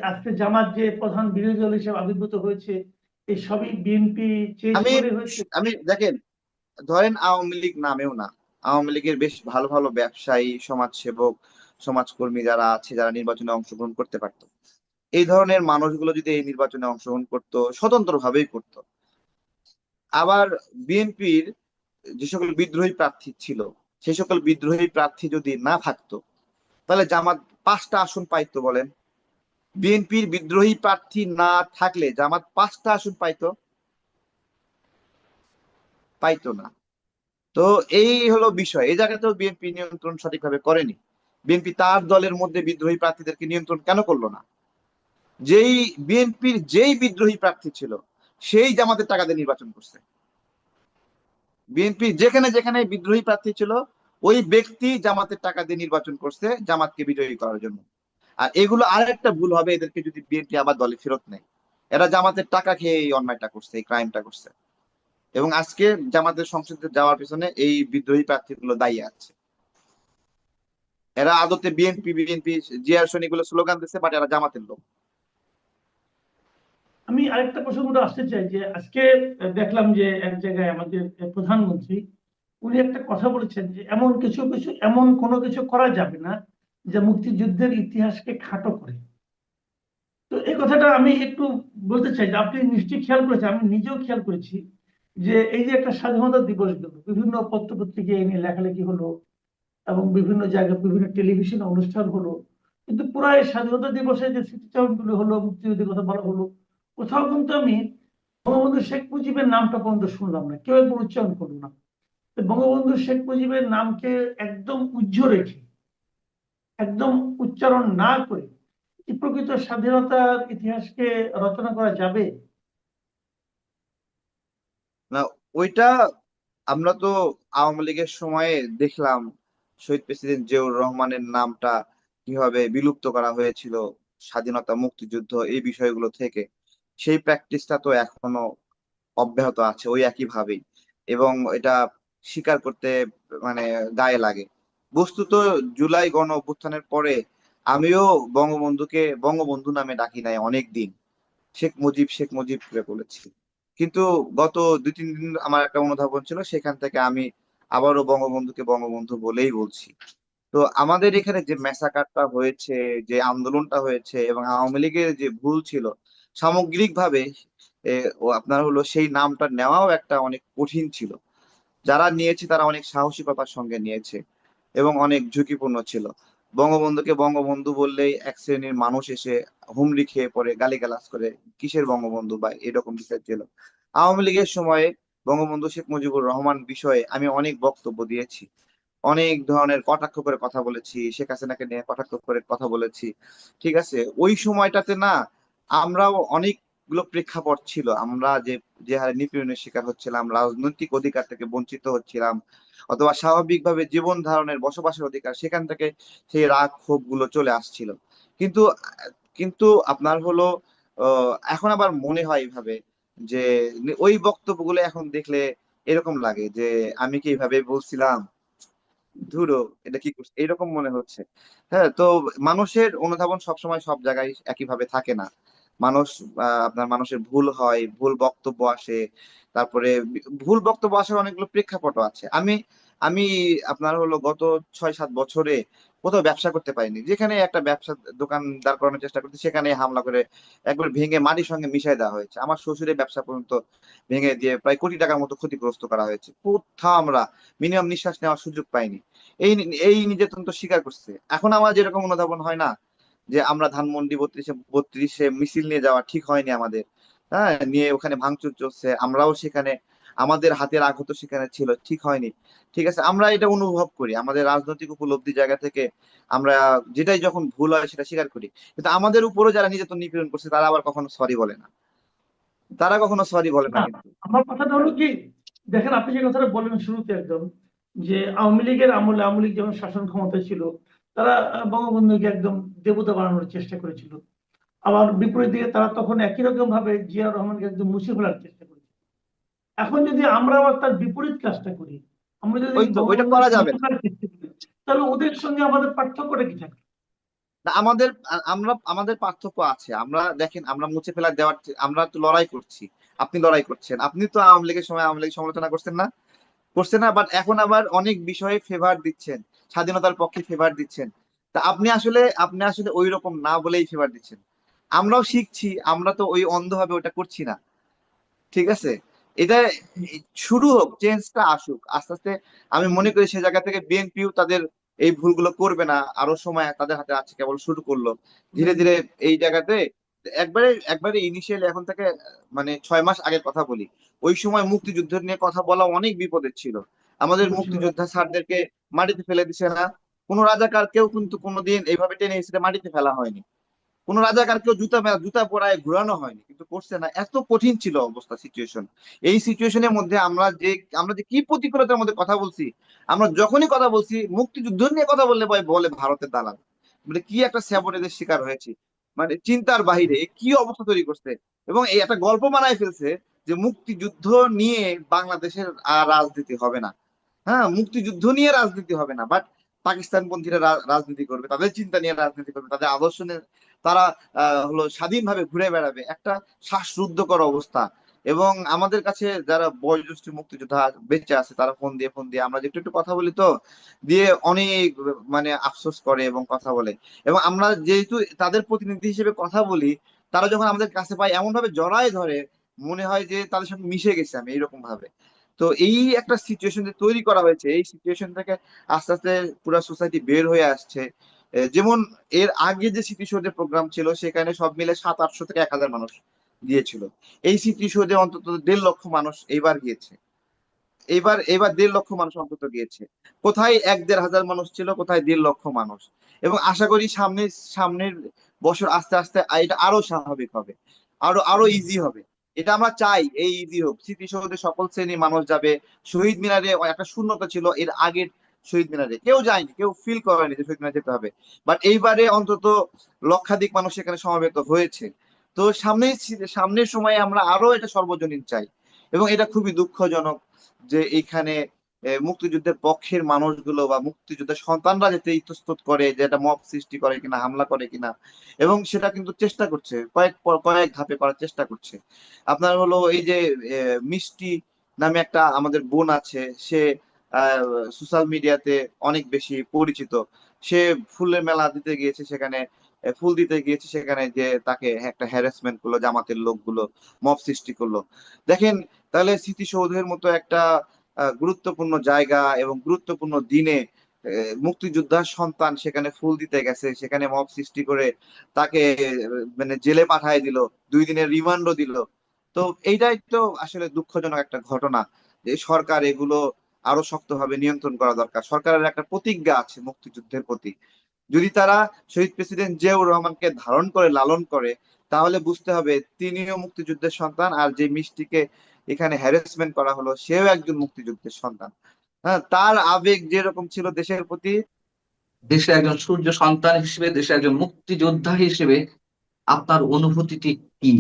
Speaker 2: আজকে জামাত যে প্রধান বিরোধী দল হিসেবে আবির্ভূত হয়েছে, এই সবই বিএনপি চেয়েছে
Speaker 1: আমি
Speaker 2: বলে হয়েছে?
Speaker 1: আমি দেখেন, ধরেন আওয়ামী লীগ নামেও না, আওয়ামী লীগের বেশ ভালো ভালো ব্যবসায়ী, সমাজসেবক, সমাজকর্মী যারা আছে, যারা নির্বাচনে অংশগ্রহণ করতে পারতো। এই ধরনের মানুষগুলো যদি এই নির্বাচনে অংশগ্রহণ করতো, স্বতন্ত্রভাবেই করতো। আবার বিএনপির যে সকল বিদ্রোহী প্রার্থী ছিল, সেই সকল বিদ্রোহী প্রার্থী যদি না থাকতো, তাহলে জামাত 5টা আসন পাইতো বলেন? বিএনপির বিদ্রোহী প্রার্থী না থাকলে জামাত 5টা আসন পাইতো? পাইতো না। তো এই হলো বিষয়। এই জায়গাতেও বিএনপি নিয়ন্ত্রণ সঠিকভাবে করেনি। বিএনপি তার দলের মধ্যে বিদ্রোহী প্রার্থীদেরকে নিয়ন্ত্রণ কেন করলো না? যেই বিএনপির যেই বিদ্রোহী প্রার্থী ছিল, সেই জামাতের টাকা দিয়ে নির্বাচন করছে। বিএনপি যেখানে যেখানে বিদ্রোহী প্রার্থী ছিল, ওই ব্যক্তি জামাতের টাকা দিয়ে নির্বাচন করছে জামাতকে বিজয়ী করার জন্য। আর এগুলো আরেকটা ভুল হবে এদেরকে যদি বিএনপি আবার দলে ফেরত নেয়। এরা জামাতের টাকা খেয়ে এই অন্যায়টা করছে, এই ক্রাইমটা করছে। এবং আজকে জামাতের সংসদে যাওয়ার পিছনে এই বিদ্রোহী প্রার্থীগুলো দায়ী আছে। এরা আদতে বিএনপি বিএনপি জিয়ার সৈনিকগুলো স্লোগান দিচ্ছে, বাট এরা জামাতের লোক।
Speaker 2: আমি আরেকটা প্রসঙ্গ আসতে চাই যে আজকে দেখলাম যে এক জায়গায় আমাদের প্রধানমন্ত্রী উনি একটা কথা বলেছেন যে এমন কোনো কিছু করা যাবে না যা মুক্তিযুদ্ধের ইতিহাসকে খাটো করে। তো এই কথাটা আমি একটু বলতে চাই যে আপনি নিশ্চয়ই খেয়াল করেছেন, আমি নিজেও খেয়াল করেছি যে এই যে একটা স্বাধীনতা দিবস গেল, বিভিন্ন পত্র পত্রিকায় এই নিয়ে লেখালেখি হলো এবং বিভিন্ন জায়গায় বিভিন্ন টেলিভিশন অনুষ্ঠান হলো, কিন্তু পুরো এই স্বাধীনতা দিবসে যে স্মৃতিচারণগুলো হলো, মুক্তিযুদ্ধের কথা বলা হলো, কোথাও কিন্তু আমি বঙ্গবন্ধু শেখ মুজিবের নামটা পর্যন্ত শুনলাম না, কেউ একবার উচ্চারণ করলো না। তো বঙ্গবন্ধু শেখ মুজিবের নামকে একদম উজ্জ্বল রেখে, একদম উচ্চারণ না করে কি প্রকৃত স্বাধীনতার ইতিহাসকে রচনা করা যাবে?
Speaker 1: না, ওইটা আমরা তো আওয়ামী লীগের সময়ে দেখলাম শহীদ প্রেসিডেন্ট জিয়াউর রহমানের নামটা কিভাবে বিলুপ্ত করা হয়েছিল স্বাধীনতা মুক্তিযুদ্ধ এই বিষয়গুলো থেকে। সেই প্র্যাকটিসটা তো এখনো অব্যাহত আছে ওই একই ভাবেই। এবং এটা স্বীকার করতে মানে গায়ে লাগে। বস্তুত জুলাই গণ অভ্যুত্থানের পরে আমিও বঙ্গবন্ধুকে বঙ্গবন্ধু নামে ডাকি নাই অনেক দিন, শেখ মুজিব শেখ মুজিব করে বলেছি। কিন্তু গত 2-3 দিন আমার একটা অনুধাবন ছিল, সেখান থেকে আমি আবারও বঙ্গবন্ধুকে বঙ্গবন্ধু বলেই বলছি। তো আমাদের এখানে যে ম্যাসাকারটা হয়েছে, যে আন্দোলনটা হয়েছে এবং আওয়ামী লীগের যে ভুল ছিল সামগ্রিকভাবে, ও আপনার হলো সেই নামটা নেওয়াও একটা অনেক কঠিন ছিল। যারা নিয়েছে তারা অনেক সাহসিকতার সঙ্গে নিয়েছে এবং অনেক ঝুঁকিপূর্ণ ছিল। বঙ্গবন্ধুকে বঙ্গবন্ধু বললেই এক শ্রেণীর মানুষ এসে হুমড়ি খেয়ে পড়ে গালিগালাজ করে, কিসের বঙ্গবন্ধু বা এরকম বিষয় ছিল। আওয়ামী লীগের সময়ে বঙ্গবন্ধু শেখ মুজিবুর রহমান বিষয়ে আমি অনেক বক্তব্য দিয়েছি, অনেক ধরনের কটাক্ষ করে কথা বলেছি, শেখ হাসিনাকে নিয়ে কটাক্ষ করে কথা বলেছি। ঠিক আছে, ওই সময়টাতে না আমরাও অনেকগুলো প্রেক্ষাপট ছিল, আমরা যে যে হারে নিপীড়নের শিকার হচ্ছিলাম, রাজনৈতিক অধিকার থেকে বঞ্চিত হচ্ছিলাম, অথবা স্বাভাবিকভাবে জীবন ধারণের বসবাসের অধিকার, সেখান থেকে সেই রাগ ক্ষোভ গুলো চলে আসছিল। কিন্তু কিন্তু আপনার হলো এখন আবার মনে হয় এইভাবে যে ওই বক্তব্যগুলো এখন দেখলে এরকম লাগে যে আমি কি এইভাবে বলছিলাম, ধুরো এটা কি করছে, এরকম মনে হচ্ছে। হ্যাঁ, তো মানুষের অনুধাবন সবসময় সব জায়গায় একইভাবে থাকে না। মানুষ আপনার মানুষের ভুল হয়, ভুল বক্তব্য আসে। তারপরে ভুল বক্তব্য আসার অনেকগুলো প্রেক্ষাপটও আছে। আমি আমি আপনার হলো গত 6-7 বছরে কোথাও ব্যবসা করতে পারিনি, যেখানে একটা ব্যবসা দোকান দাঁড় করানোর চেষ্টা করছি সেখানে হামলা করে একবার ভেঙে মাটির সঙ্গে মিশাই দেওয়া হয়েছে। আমার শ্বশুরের ব্যবসা পর্যন্ত ভেঙে দিয়ে প্রায় কোটি টাকার মতো ক্ষতিগ্রস্ত করা হয়েছে। কোথাও আমরা মিনিমাম নিঃশ্বাস নেওয়ার সুযোগ পাইনি। এই এই নির্যাতন তো স্বীকার করছে। এখন আমার যেরকম অনুধাবন হয় না যে আমরা ধানমন্ডি 32-এ মিছিল নিয়ে যাওয়া ঠিক হয়নি আমাদের, হ্যাঁ, নিয়ে ওখানে ভাঙচুর চলছে, আমরাও সেখানে আমাদের হাতের আঘাত সেখানে ছিল, ঠিক হয়নি। ঠিক আছে, আমরা এটা অনুভব করি আমাদের রাজনৈতিক উপলব্ধি জায়গা থেকে। আমরা যেটাই যখন ভুল হয় সেটা স্বীকার করি, কিন্তু আমাদের উপরও যারা নির্যাতন নিপীড়ন করছে তারা আবার কখনো সরি বলে না। তারা কখনো সরি বলে না
Speaker 2: না,
Speaker 1: কিন্তু।
Speaker 2: আমার কথাটা হলো কি, দেখেন আপনি যে কথাটা বললেন শুরুতে একদম, যে আওয়ামী লীগের আমলে, আওয়ামী লীগ যখন শাসন ক্ষমতায় ছিল, তারা বঙ্গবন্ধুকে একদম দেবতা বানানোর চেষ্টা করেছিল। আবার বিপরীত দিকে তারা তখন একই রকম ভাবে জিয়া রহমানকে একদম মুছে ফেলার চেষ্টা করেছে। এখন যদি আমরা আবার তার বিপরীত কাজটা করি, আমরা যদি
Speaker 1: ওই তো ওইটা
Speaker 2: বঙ্গবন্ধুর
Speaker 1: করা যাবে না।
Speaker 2: সমতার চেষ্টা করি, তাহলে ওদের সঙ্গে আমাদের পার্থক্যটা কি থাকে?
Speaker 1: না, আমাদের পার্থক্য আছে। আমরা দেখেন, আমরা মুছে ফেলা দেওয়ার আমরা তো লড়াই করছি। আপনি লড়াই করছেন, আপনি তো আওয়ামী লীগের সময় আওয়ামী লীগ সমালোচনা করছেন না? করছেন না? বাট এখন আবার অনেক বিষয়ে ফেভার দিচ্ছেন, স্বাধীনতার পক্ষে ফেভার দিচ্ছেন। তা আপনি আসলে ওই রকম না বলেই ফেভার দিচ্ছেন। আমরাও শিখছি, আমরা তো ওই অন্ধভাবে ওটা করছি না। ঠিক আছে, এটা শুরু হোক, চেঞ্জটা আসুক আস্তে আস্তে। আমি মনে করি সে জায়গা থেকে বিএনপিও তাদের এই ভুলগুলো করবে না, আরো সময় তাদের হাতে আছে, কেবল শুরু করলো ধীরে ধীরে এই জায়গাতে। একবারে একবারে ইনিশিয়ালি এখন থেকে মানে 6 মাস আগের কথা বলি, ওই সময় মুক্তিযুদ্ধ নিয়ে কথা বলা অনেক বিপদের ছিল। আমাদের মুক্তিযোদ্ধা স্যারদেরকে মাটিতে ফেলে দিছে না, কোনো রাজাকার কেউ কিন্তু কোনোদিন এইভাবে টেনে হিসেবে মাটিতে ফেলা হয়নি, কোন রাজাকারকেও জুতা পরায় ঘুরানো হয়নি, কিন্তু করছে না। এত কঠিন ছিল অবস্থা, সিচুয়েশন। এই সিচুয়েশনের মধ্যে আমরা যে কি প্রতিকূলতার মধ্যে কথা বলছি। আমরা যখনই কথা বলছি মুক্তিযুদ্ধ নিয়ে কথা বললে বলে ভারতের দালাল, মানে কি একটা স্যাবোটেজের শিকার হয়েছি, মানে চিন্তার বাহিরে এ কি অবস্থা তৈরি করছে। এবং এই একটা গল্প বানায় ফেলছে যে মুক্তিযুদ্ধ নিয়ে বাংলাদেশের আর রাজনীতি হবে না। হ্যাঁ, মুক্তিযুদ্ধ নিয়ে রাজনীতি হবে না, বাট পাকিস্তান পন্থীরা রাজনীতি করবে, তাদের চিন্তা নিয়ে রাজনীতি করবে, তাদের আদর্শ নিয়ে তারা হলো স্বাধীনভাবে ঘুরে বেড়াবে, একটা শ্বাসরুদ্ধকর অবস্থা। এবং আমাদের কাছে যারা বয়োজ্যেষ্ঠ মুক্তিযোদ্ধা বেঁচে আছে তারা ফোন দিয়ে আমরা যে একটু একটু কথা বলি, তো দিয়ে অনেক মানে আফসোস করে এবং কথা বলে। এবং আমরা যেহেতু তাদের প্রতিনিধি হিসেবে কথা বলি, তারা যখন আমাদের কাছে পায় এমন ভাবে জড়ায় ধরে, মনে হয় যে তাদের সঙ্গে মিশে গেছে আমি, এইরকম ভাবে। তো এই একটা সিচুয়েশন যে তৈরি করা হয়েছে, এই সিচুয়েশন থেকে আস্তে আস্তে পুরো সোসাইটি বের হয়ে আসছে। যেমন এর আগে যে স্মৃতিসৌধের প্রোগ্রাম ছিল সেখানে সব মিলে 700-800 থেকে 1000 মানুষ গিয়েছিল। এই স্মৃতিসৌধে অন্তত 1.5 লক্ষ মানুষ এইবার গিয়েছে। এবার 1.5 লক্ষ মানুষ অন্তত গিয়েছে। কোথায় 1-1.5 হাজার মানুষ ছিল, কোথায় 1.5 লক্ষ মানুষ। এবং আশা করি সামনের বছর আস্তে আস্তে এটা আরো স্বাভাবিক হবে, আরো আরো ইজি হবে। এটা আমরা চাই, এই ইজি হোক। স্মৃতিসৌধে সকল শ্রেণীর মানুষ যাবে। শহীদ মিনারে একটা শূন্যতা ছিল এর আগের শহীদ মিনারে, কেউ যায়নি, কেউ ফিল করেনি যে শহীদ মিনারে যেতে হবে। বাট এইবারে অন্তত লক্ষাধিক মানুষ এখানে সমবেত হয়েছে। তো সামনের সময়ে আমরা আরো এটা সর্বজনীন চাই। এবং এটা খুবই দুঃখজনক যে এইখানে মুক্তিযুদ্ধের পক্ষের মানুষগুলো বা মুক্তিযুদ্ধের সন্তানরা যেতে ইতস্তত করে, যে এটা মব সৃষ্টি করে কিনা, হামলা করে কিনা। এবং সেটা কিন্তু চেষ্টা করছে, কয়েক ধাপে করার চেষ্টা করছে। আপনার হলো এই যে মিষ্টি নামে একটা আমাদের বোন আছে, সে সোশ্যাল মিডিয়াতে অনেক বেশি পরিচিত। সে ফুলের মেলা দিতে গিয়েছে, সেখানে ফুল দিতে গিয়েছে, সেখানে যে তাকে একটা হ্যারাসমেন্ট করলো, জামাতের লোকগুলো মব সৃষ্টি করলো। দেখেন, তাহলে স্মৃতিসৌধের মতো একটা গুরুত্বপূর্ণ জায়গা এবং গুরুত্বপূর্ণ দিনে মুক্তিযোদ্ধার সন্তান সেখানে ফুল দিতে গেছে, সেখানে মব সৃষ্টি করে তাকে মানে জেলে পাঠায় দিল, 2 দিনের রিমান্ডও দিল। তো এইটাই তো আসলে দুঃখজনক একটা ঘটনা, যে সরকার এগুলো আরো শক্তভাবে নিয়ন্ত্রণ করা দরকার। সরকারের একটা প্রতিজ্ঞা আছে মুক্তিযুদ্ধের প্রতি, যদি তারা শহীদ প্রেসিডেন্ট জিয়াউর রহমানকে ধারণ করে লালন করে, তাহলে বুঝতে হবে তিনিও মুক্তিযুদ্ধের সন্তান, আর যে মিষ্টিকে এখানে হ্যারাসমেন্ট করা হলো সেও একজন মুক্তিযুদ্ধের সন্তান। হ্যাঁ, তার আবেগ যেরকম ছিল দেশের প্রতি।
Speaker 3: দেশের একজন সূর্য সন্তান হিসেবে, দেশের একজন মুক্তিযোদ্ধা হিসেবে আপনার অনুভূতিটি কি?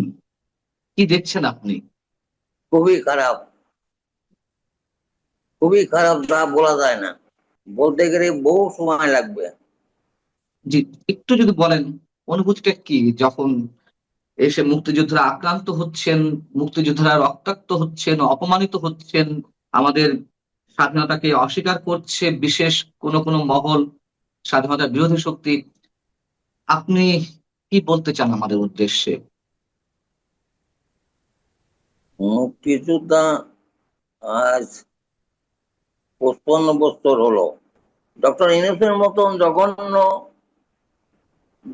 Speaker 3: কি দেখছেন আপনি?
Speaker 4: খুবই খারাপ, খুবই খারাপ, তা বলা যায় না। বলতে গেলে বহু সময় লাগবে।
Speaker 3: জি, একটু যদি বলেন অনুভূতিটা কি যখন এসে মুক্তিযোদ্ধারা আক্রান্ত হচ্ছেন, মুক্তিযোদ্ধারা রক্তাক্ত হচ্ছেন, অপমানিত হচ্ছেন, আমাদের স্বাধীনতাকে অস্বীকার করছে বিশেষ কোনো কোনো মহল, স্বাধীনতা বিরোধী শক্তি। আপনি কি বলতে চান আমাদের উদ্দেশ্যে?
Speaker 4: মুক্তিযোদ্ধা আজ 55 বছর হলো। ডক্টর ইউনূসের মতন জঘন্য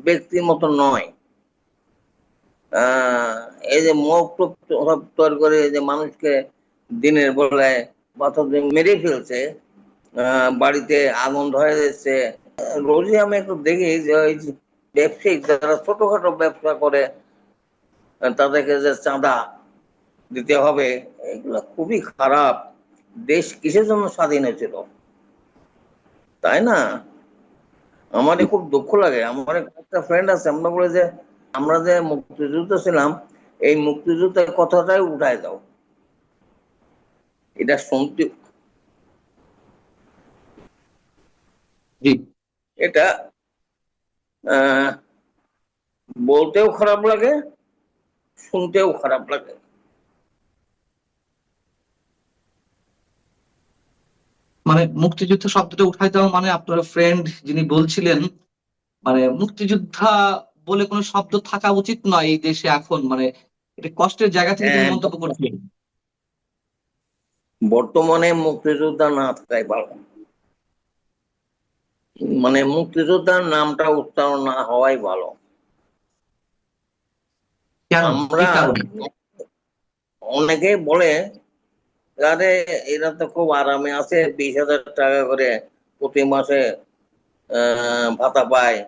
Speaker 4: ব্যক্তির মতো নয়। এই যে মব তৈরি করে যে মানুষকে দিনের বেলায় পাথর দিয়ে মেরে ফেলছে, বাড়িতে আগুন ধরে দিচ্ছে। রোজই আমি একটু দেখি যে ওই যে ব্যবসায়িক যারা ছোটখাটো ব্যবসা করে তাদেরকে যে চাঁদা দিতে হবে, এগুলো খুবই খারাপ। দেশ কিসের জন্য স্বাধীন হয়েছিল, তাই না? আমাদের খুব দুঃখ লাগে। আমার একটা ফ্রেন্ড আছে, আমরা বলে যে আমরা যে মুক্তিযুদ্ধ ছিলাম, এই মুক্তিযুদ্ধের কথাটাই উঠায় দাও, এটা শুনতে,
Speaker 3: জি,
Speaker 4: এটা আহ বলতেও খারাপ লাগে, শুনতেও খারাপ লাগে।
Speaker 3: মানে মুক্তিযুদ্ধ শব্দটা উঠাই দেওয়া মানে আপনার ফ্রেন্ড যিনি বলছিলেন মানে মুক্তিযোদ্ধা বলে কোনো শব্দ থাকা উচিত নয় এই দেশে এখন, মানে এটা কষ্টের জায়গা থেকে তিনি
Speaker 4: হ্যাঁ,
Speaker 3: মন্তব্য করছিলেন।
Speaker 4: বর্তমানে মুক্তিযোদ্ধা না থাকাই ভালো, মানে মুক্তিযোদ্ধার নামটা উচ্চারণ না হওয়াই ভালো।
Speaker 3: কেন, কি
Speaker 4: আমরা
Speaker 3: কারণে?
Speaker 4: অনেকে বলে আরে এরা তো খুব আরামে আছে, 20,000 টাকা করে প্রতি মাসে ভাতা পায়।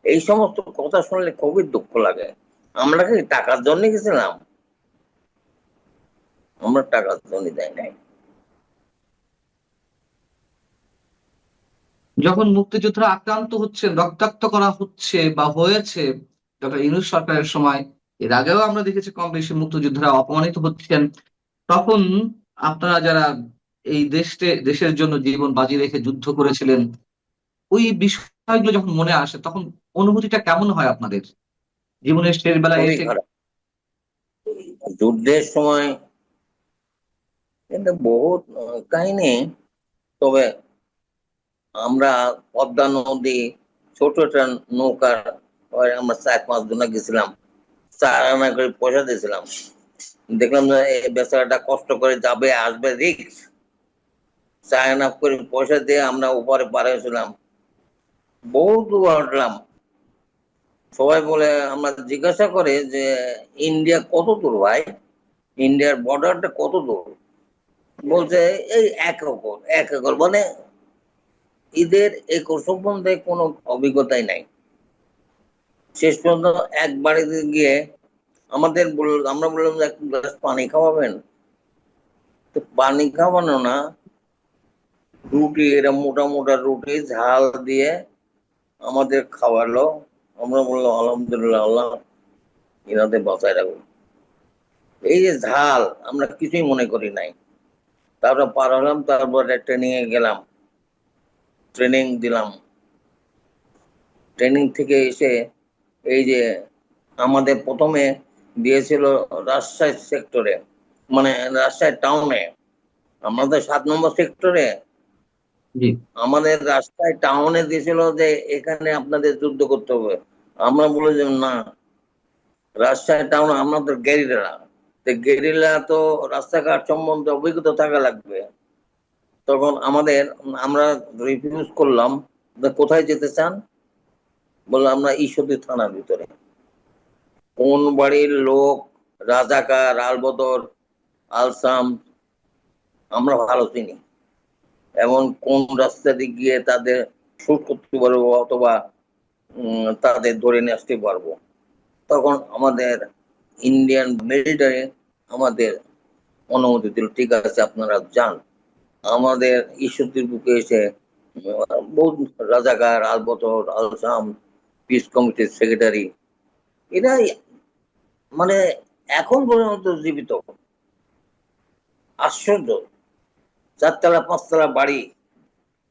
Speaker 4: এই সমস্ত কথা শুনলে খুবই দুঃখ লাগে। আমরা কি টাকার জন্য গেছিলাম? আমরা টাকার জন্য দেয় নাই।
Speaker 3: যখন মুক্তিযোদ্ধারা আক্রান্ত হচ্ছেন, রক্তাক্ত করা হচ্ছে বা হয়েছে ডক্টর ইউনূস সরকারের সময়, এর আগেও আমরা দেখেছি কম বেশি মুক্তিযোদ্ধারা অপমানিত হচ্ছেন, তখন আপনারা যারা এই দেশের জন্য জীবন বাজি রেখে যুদ্ধ করেছিলেন, ওই বিষয়গুলো যখন মনে আসে তখন অনুভূতিটা কেমন হয় আপনাদের জীবনের শেষ বেলায়
Speaker 4: খুবই
Speaker 3: এসে?
Speaker 4: খারাপ। যুদ্ধের সময় কিন্তু বহুত কাহিনী। তবে আমরা পদ্মা নদী ছোট একটা নৌকা, আমরা 4-5 জনা গেছিলাম, 4 আনা করে পয়সা দিয়েছিলাম। দেখলাম যে এই বেচারাটা কষ্ট করে যাবে আসবে, রিক্স। 4 আনা করে পয়সা দিয়ে আমরা উপরে পার হয়েছিলাম, বহুত দূর হাঁটলাম। সবাই বলে, আমরা জিজ্ঞাসা করে যে ইন্ডিয়া কত দূর ভাই, ইন্ডিয়ার বর্ডারটা কত দূর? বলছে এই 1 একর মানে ঈদের একর সম্বন্ধে কোনো অভিজ্ঞতাই নাই। শেষ পর্যন্ত এক বাড়িতে গিয়ে আমরা বললাম যে 1 গ্লাস পানি খাওয়াবেন। তো পানি খাওয়ানো না, রুটি, এরা মোটা মোটা রুটি ঝাল দিয়ে আমাদের খাওয়ালো। আমরা বললাম আলহামদুলিল্লাহ, আল্লাহ ইনাদের বাঁচায় রাখুন। এই যে ঝাল আমরা কিছুই মনে করি নাই। তারপর পার হলাম, তারপরে ট্রেনিং এ গেলাম, ট্রেনিং দিলাম। ট্রেনিং থেকে এসে এই যে আমাদের প্রথমে দিয়েছিল রাজশাহী সেক্টরে, মানে রাজশাহী টাউনে। আমাদের 7 নম্বর সেক্টরে,
Speaker 3: জি।
Speaker 4: আমাদের রাজশাহী টাউনে দিয়েছিল যে এখানে আপনাদের যুদ্ধ করতে হবে। আমরা বলে যে না, রাজশাহী টাউন আমাদের গেরিলা, গেরিলা তো রাস্তাঘাট সম্বন্ধে অভিজ্ঞতা থাকা লাগবে। তখন আমরা রিফিউজ করলাম, কোথায় যেতে চান? বললো আমরা ঈশ্বরদী থানার ভিতরে। কোন বাড়ির লোক, রাজাকার, আলবদর, আলসাম আমরা ভালো চিনি, এবং কোন রাস্তা দিয়ে গিয়ে তাদের শুট করতে পারবো অথবা তাদের ধরে নিয়ে আসতে পারবো। তখন আমাদের ইন্ডিয়ান মিলিটারি আমাদের অনুমতি দিল, ঠিক আছে আপনারা যান। আমাদের ঈশ্বরদীর বুকে এসে বহু রাজাকার, আলবদর, আলসাম, পিস কমিটির সেক্রেটারি, এরা মানে এখন পর্যন্ত জীবিত। আশ্চর্য, 4 তলা 5 তলা বাড়ি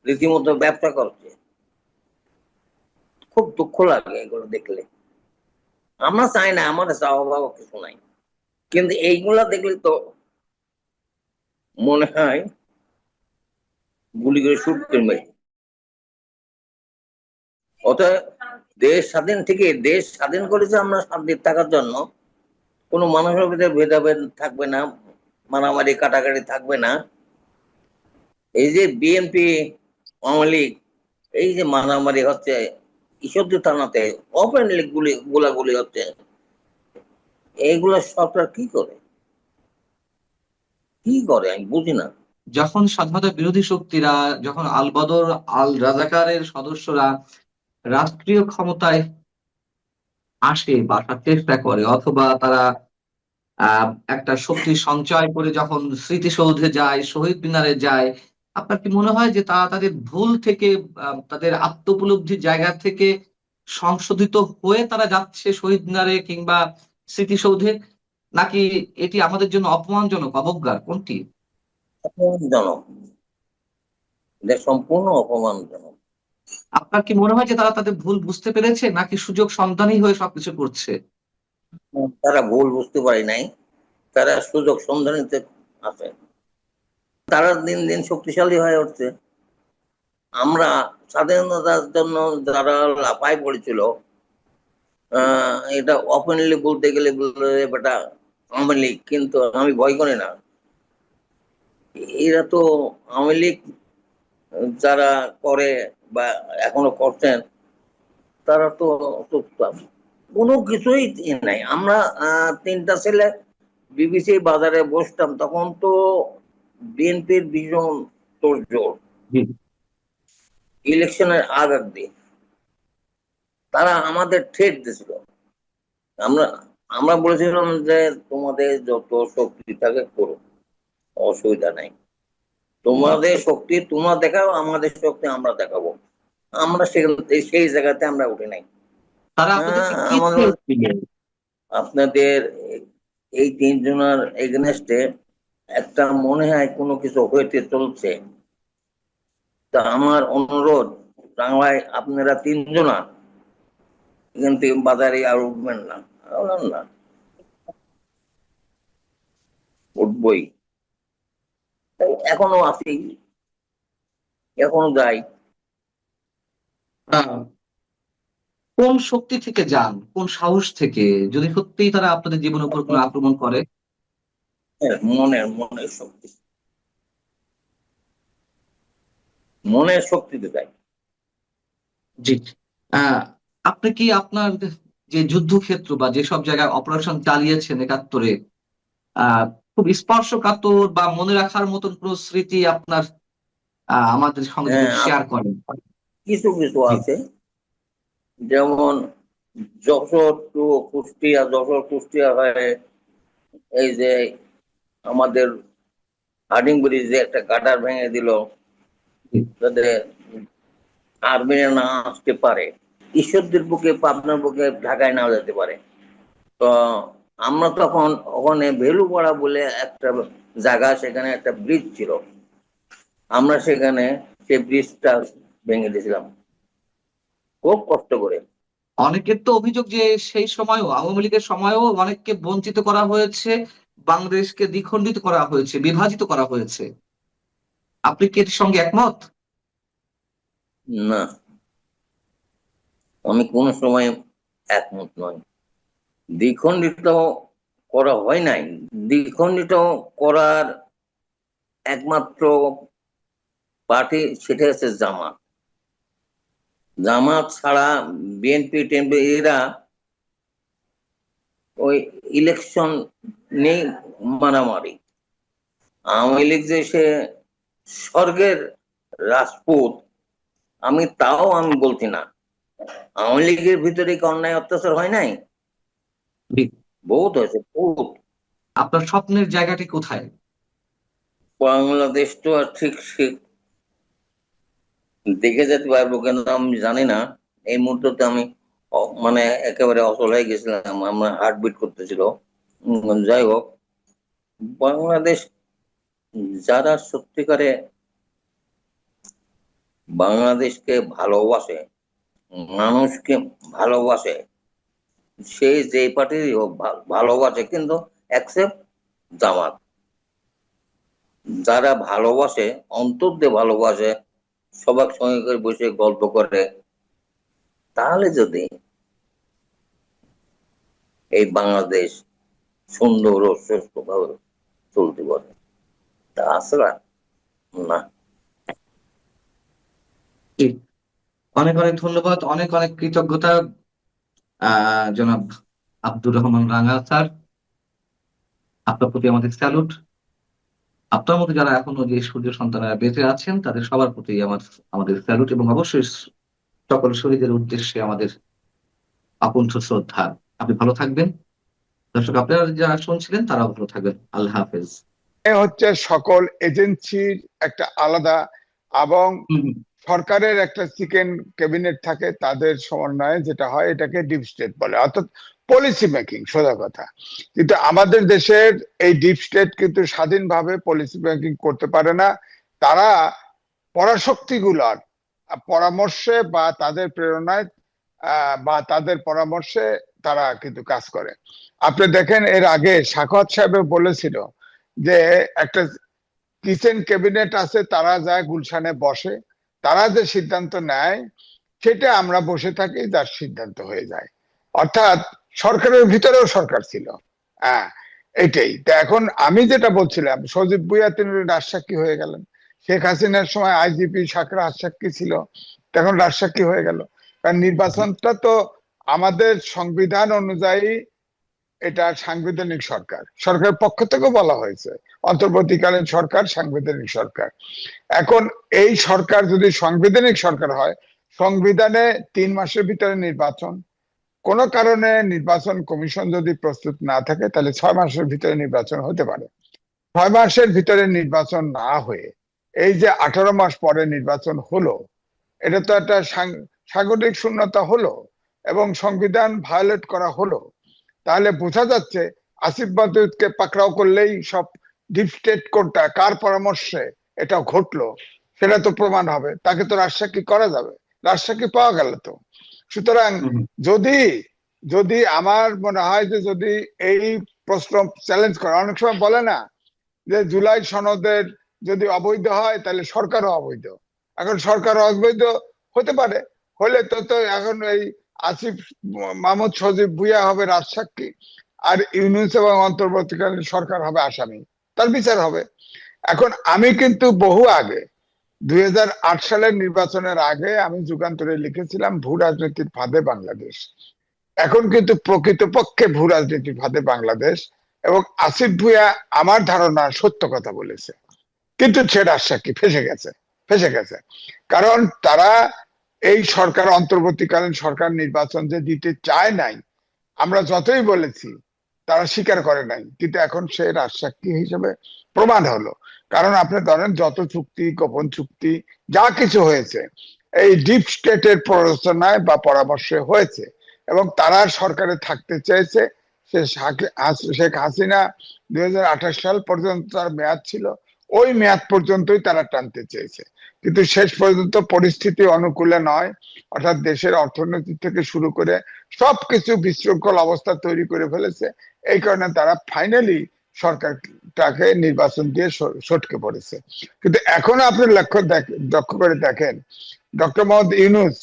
Speaker 4: রীতিমতো ব্যবসা করছে। খুব দুঃখ লাগে এগুলো দেখলে। আমরা চাই না, আমাদের চাওয়া পাওয়া কিছু নাই, কিন্তু এইগুলা দেখলে তো মনে হয় গুলি করে শুট করবে। অতএব দেশ স্বাধীন করেছে আমরা শান্তির থাকার জন্য। কোনো মানুষের ভিতরে ভেদাভেদ থাকবে না, মারামারি কাটাকাটি থাকবে না। এই যে বিএনপি, আওয়ামী লীগ, এই যে মারামারি হচ্ছে ঈশ্বরদী থানাতে, ওপেনলি গোলাগুলি হচ্ছে, এইগুলা সরকার কি করে আমি বুঝি না।
Speaker 3: যখন স্বাধীনতা বিরোধী শক্তিরা, যখন আলবদর, আল রাজাকারের সদস্যরা রাষ্ট্রীয় ক্ষমতায় আসে বা আসার চেষ্টা করে, অথবা তারা একটা শক্তি সঞ্চয় করে যখন স্মৃতিসৌধে যায়, শহীদ মিনারে যায়, আপনার কি মনে হয় যে তারা তাদের ভুল থেকে, তাদের আত্মোপলব্ধির জায়গা থেকে সংশোধিত হয়ে তারা যাচ্ছে শহীদ মিনারে কিংবা স্মৃতিসৌধে, নাকি এটি আমাদের জন্য অপমানজনক, অবজ্ঞার, কোনটি?
Speaker 4: অপমানজনক, এটা সম্পূর্ণ অপমানজনক।
Speaker 3: আপনার কি মনে হয় যে তারা তাদের ভুল বুঝতে পেরেছে, নাকি সুযোগ সন্ধানী হয়ে সবকিছু করছে?
Speaker 4: তারা ভুল বুঝতে পারে নাই, তারা সুযোগ সন্ধানীতে আছে। তারা দিন দিন শক্তিশালী হয়ে উঠছে। আমরা স্বাধীনতার জন্য যারা লাফাই পড়েছিল, এটা ওপেনলি বলতে গেলে বেটা আওয়ামী লীগ, কিন্তু আমি ভয় করি না। এরা তো আওয়ামী লীগ যারা করে বা এখনো করছেন, তারা তো চুপচাপ, কোনো কিছুই নাই। আমরা তিনটা ছেলে বিবিসি বাজারে বসতাম, তখন তো বিএনপির ভীষণ তোড়জোড়
Speaker 3: জি।
Speaker 4: ইলেকশনের আগ অব্দি। তারা আমাদের ঠেট দিছিল। আমরা আমরা বলেছিলাম যে তোমাদের যত শক্তি থাকে করো, অসুবিধা নাই, তোমাদের শক্তি তোমরা দেখাও, আমাদের শক্তি আমরা দেখাবো। আমরা সেই জায়গাতে আমরা উঠে নাই।
Speaker 3: তারা আপনাদেরকে কি
Speaker 4: আমাদের
Speaker 3: থ্রেট দিলেন?
Speaker 4: আপনাদের এই তিনজনের এগেনস্টে একটা মনে হয় কোনো কিছু হইতে চলছে। তা আমার অনুরোধ, বাংলায় আপনারা তিনজনা এখান থেকে বাজারে আর উঠবেন না। বললাম না, উঠবই, এখনো আছি, এখনো যাই।
Speaker 3: আহ, কোন শক্তি থেকে যান, কোন সাহস থেকে, যদি সত্যিই তারা আপনাদের জীবনের উপর কোনো আক্রমণ করে?
Speaker 4: মনের শক্তি, মনের শক্তিতে যাই।
Speaker 3: জি। আহ, আপনি কি আপনার যে যুদ্ধক্ষেত্র বা যেসব জায়গায় অপারেশন চালিয়েছেন ৭১-এ, আহ খুব স্পর্শকাতর বা মনে রাখার মতন কোন স্মৃতি আপনার আমাদের সঙ্গে যদি
Speaker 4: হ্যাঁ,
Speaker 3: শেয়ার করেন?
Speaker 4: কিছু কিছু
Speaker 3: জি।
Speaker 4: আছে, যেমন যশোর টু কুষ্টিয়া, যশোর কুষ্টিয়া হয়ে এই যে আমাদের হার্ডিং ব্রিজে একটা গাটার ভেঙে দিল,
Speaker 3: জি।
Speaker 4: যাতে আর্মিরা না আসতে পারে, ঈশ্বরদের বুকে, পাবনার বুকে, ঢাকায় না যেতে পারে। তো আমরা তখন ওখানে ভেলুপাড়া বলে একটা জায়গা, সেখানে একটা ব্রিজ ছিল, আমরা সেখানে সেই ব্রিজটা ভেঙে দিয়েছিলাম খুব কষ্ট করে।
Speaker 3: অনেকের তো অভিযোগ যে সেই সময়ও, আওয়ামী লীগের সময়ও অনেককে বঞ্চিত করা হয়েছে, বাংলাদেশকে দ্বিখণ্ডিত করা হয়েছে, বিভাজিত করা হয়েছে। আপনি কি এর সঙ্গে একমত?
Speaker 4: না, আমি কোনো সময় একমত নই। দ্বিখণ্ডিত করা হয় নাই। দ্বিখণ্ডিত করার একমাত্র পার্টি সেটা হচ্ছে জামাত। জামাত ছাড়া বিএনপি টেনপি এরা ওই ইলেকশন নেই, মারামারি। আওয়ামী লীগ যে সে স্বর্গের রাজপুত, আমি বলছি না। আওয়ামী লীগের ভিতরে কি অন্যায় অত্যাচার হয় নাই?
Speaker 3: জি।
Speaker 4: বহুত হয়েছে, বহুত।
Speaker 3: আপনার স্বপ্নের জায়গাটি কোথায়?
Speaker 4: বাংলাদেশ তো আর ঠিক সে দেখে যেতে পারবো কেন আমি জানি না। এই মুহূর্তে আমি মানে একেবারে অচল হয়ে গেছিলাম, আমার হার্টবিট করতেছিল। যাই হোক, বাংলাদেশ যারা সত্যিকারে বাংলাদেশকে ভালোবাসে, মানুষকে ভালোবাসে, সে যে পার্টিরই হোক ভালোবাসে, কিন্তু অ্যাকসেপ্ট জামাত। যারা ভালোবাসে, অন্তর দিয়ে ভালোবাসে, সবার সঙ্গে করে বসে গল্প করে, তাহলে যদি এই বাংলাদেশ সুন্দর ও সুস্থভাবে চলতে পারে, তাছাড়া না।
Speaker 3: জি। অনেক অনেক ধন্যবাদ, অনেক অনেক কৃতজ্ঞতা জনাব আব্দুর রহমান রাঙা স্যার। আপনার প্রতি আমাদের স্যালুট। আপনার মধ্যে যারা এখনো যে সূর্য সন্তানেরা বেঁচে আছেন তাদের সবার প্রতি আমাদের স্যালুট, এবং অবশ্যই সকল শহীদের উদ্দেশ্যে আমাদের আকুণ্ঠ শ্রদ্ধা। আপনি ভালো থাকবেন। দর্শক, আপনারা যারা শুনছিলেন তারাও ভালো থাকবেন। আল্লাহ হাফেজ।
Speaker 5: হচ্ছে সকল এজেন্সির একটা আলাদা, এবং
Speaker 3: হুম,
Speaker 5: সরকারের একটা চিকেন ক্যাবিনেট থাকে, তাদের সমন্বয়ে যেটা হয় এটাকে ডিপ স্টেট বলে, অর্থাৎ পলিসি মেকিং, সোজা কথা। কিন্তু আমাদের দেশের এই ডিপ স্টেট কিন্তু স্বাধীনভাবে পলিসি মেকিং করতে পারে না। তারা পরাশক্তিগুলোর পরামর্শে বা তাদের প্রেরণায় বা তাদের পরামর্শে তারা কিন্তু কাজ করে। আপনি দেখেন, এর আগে সাখাওয়াত সাহেব বলেছিল যে একটা কিচেন ক্যাবিনেট আছে, তারা যায় গুলশানে বসে, তারা যে সিদ্ধান্ত নেয় সেটা আমরা বসে থাকি, যার সিদ্ধান্ত হয়ে যায়। অর্থাৎ সরকারের ভিতরেও সরকার ছিল। হ্যাঁ, এটাই। তা এখন আমি যেটা বলছিলাম, সজীব ভুঁইয়া তিনি রাজসাক্ষী হয়ে গেলেন। শেখ হাসিনার সময় আইজিপি সাকরা রাজসাক্ষী ছিল, তখন রাজসাক্ষী হয়ে গেল। কারণ নির্বাচনটা তো আমাদের সংবিধান অনুযায়ী এটা সাংবিধানিক সরকার, সরকারের পক্ষ থেকে বলা হয়েছে অন্তর্বর্তীকালীন সরকার সাংবিধানিক সরকার। এখন এই সরকার যদি সাংবিধানিক সরকার হয়, সংবিধানে 3 মাসের ভিতরে নির্বাচন, কোনো কারণে নির্বাচন কমিশন যদি প্রস্তুত না থাকে তাহলে 6 মাসের ভিতরে নির্বাচন হতে পারে। 6 মাসের ভিতরে নির্বাচন না হয়ে এই যে 18 মাস পরে নির্বাচন হলো, এটা তো একটা সাংগঠনিক শূন্যতা হলো এবং সংবিধান ভায়োলেট করা হলো। তাহলে বোঝা যাচ্ছে আসিফ মাহমুদকে পাকড়াও করলেই সব ডিপ স্টেট কোনটা কার পরামর্শে এটা ঘটলো সেটা তো প্রমাণ হবে, তাকে তো রাজসাক্ষী করা যাবে, রাজসাক্ষী পাওয়া গেল তো। সুতরাং যদি যদি আমার মনে হয় যে যদি এই প্রশ্ন চ্যালেঞ্জ করে, অনেক সময় বলে না যে জুলাই সনদের যদি অবৈধ হয় তাহলে সরকারও অবৈধ। এখন সরকার অবৈধ হতে পারে, হলে তো এখন এই আসিফ মাহমুদ সজীব ভুঁইয়া হবে রাজসাক্ষী, আর ইউনূস এবং অন্তর্বর্তীকালীন সরকার হবে আসামি, তার বিচার হবে। এখন আমি কিন্তু বহু আগে 2008 সালের নির্বাচনের আগে আমি যুগান্তরে লিখেছিলাম ভূ রাজনীতির ফাঁদে বাংলাদেশ। এখন কিন্তু প্রকৃতপক্ষে ভূ রাজনীতির ফাঁদে বাংলাদেশ, এবং আসিফ ভুঁইয়া আমার ধারণা সত্য কথা বলেছে, কিন্তু সে রাজসাক্ষী ফেসে গেছে। কারণ তারা এই সরকার অন্তর্বর্তীকালীন সরকার নির্বাচন যে দিতে চায় নাই, আমরা যতই বলেছি তারা স্বীকার করে নাই, কিন্তু এখন সে রাজসাক্ষী হিসেবে প্রমাণ হলো। কারণ আপনি ধরেন যত চুক্তি, গোপন চুক্তি যা কিছু হয়েছে এই ডিপ স্টেটের প্ররোচনায় বা পরামর্শে হয়েছে, এবং তারা সরকারে থাকতে চেয়েছে। শেখ হাসিনা 2028 সাল পর্যন্ত তার মেয়াদ ছিল, ওই মেয়াদ পর্যন্তই তারা টানতে চেয়েছে, কিন্তু শেষ পর্যন্ত পরিস্থিতি অনুকূলে নয়, অর্থাৎ দেশের অর্থনীতি থেকে শুরু করে সবকিছু বিশৃঙ্খল অবস্থা তৈরি করে ফেলেছে। এই কারণে তারা ফাইনালি সরকারটাকে নির্বাচন দিয়ে সটকে পড়েছে। কিন্তু এখন আপনি লক্ষ্য করে দেখেন, ডক্টর মোহাম্মদ ইউনূস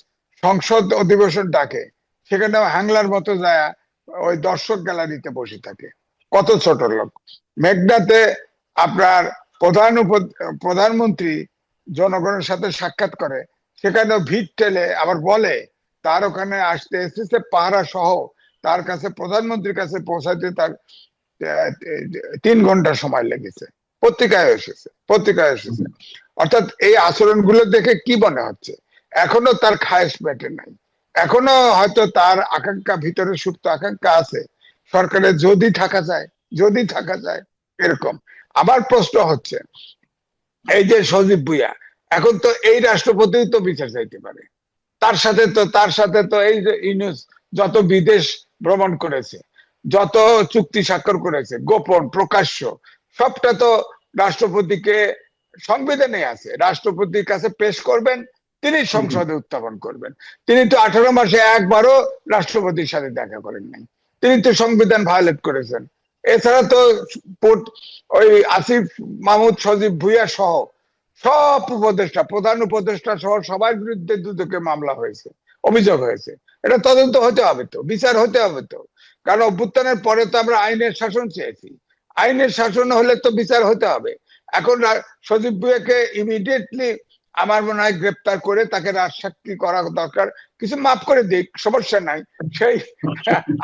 Speaker 5: সংসদ অধিবেশন ডাকে, সেখানে হ্যাংলার মতো যায় ওই দর্শক গ্যালারিতে বসে থাকে, কত ছোট লোক। মেঘনাতে আপনার প্রধানমন্ত্রী জনগণের সাথে সাক্ষাৎ করে, সেখানেও ভিড় ঠেলে আবার বলে তার ওখানে আসতে এসেছে পাহারা সহ, তার কাছে প্রধানমন্ত্রীর কাছে পৌঁছাতে তার 3 ঘন্টা সময় লেগেছে। পত্রিকায় এসেছে। অর্থাৎ এই আচরণগুলো দেখে কি মনে হচ্ছে, এখনো তার খায়েশ মেটে নাই, এখনো হয়তো তার আকাঙ্ক্ষা, ভিতরে সুপ্ত আকাঙ্ক্ষা আছে সরকারে যদি থাকা যায় এরকম। আমার প্রশ্ন হচ্ছে, এই যে সজীব ভুঁইয়া, এখন তো এই রাষ্ট্রপতি তো বিচার চাইতে পারে, তার সাথে তো এই যে ইউনূস যত বিদেশ ভ্রমণ করেছে, যত চুক্তি স্বাক্ষর করেছে, গোপন প্রকাশ্য, সবটা তো রাষ্ট্রপতিকে সংবিধানে আছে, রাষ্ট্রপতির কাছে পেশ করবেন, তিনি সংসদে উত্থাপন করবেন। তিনি তো 18 মাসে একবারও রাষ্ট্রপতির সাথে দেখা করেন নাই, তিনি তো সংবিধান ভায়োলেট করেছেন। এছাড়া তো ওই আসিফ মাহমুদ সজীব ভুঁইয়া সহ সব উপদেষ্টা, প্রধান উপদেষ্টা সহ সবার বিরুদ্ধে দুদকে মামলা হয়েছে, অভিযোগ হয়েছে। এটা তদন্ত হতে হবে তো, বিচার হতে হবে তো। কারণ অভ্যুত্থানের পরে তো আমরা আইনের শাসন চেয়েছি, আইনের শাসন হলে তো বিচার হতে হবে। এখন সজীব ভুঁইয়াকে ইমিডিয়েটলি আমার মনে হয় গ্রেপ্তার করে তাকে রাজসাক্ষী করা দরকার। কিছু মাফ করে দিক, সমস্যা নাই, সেই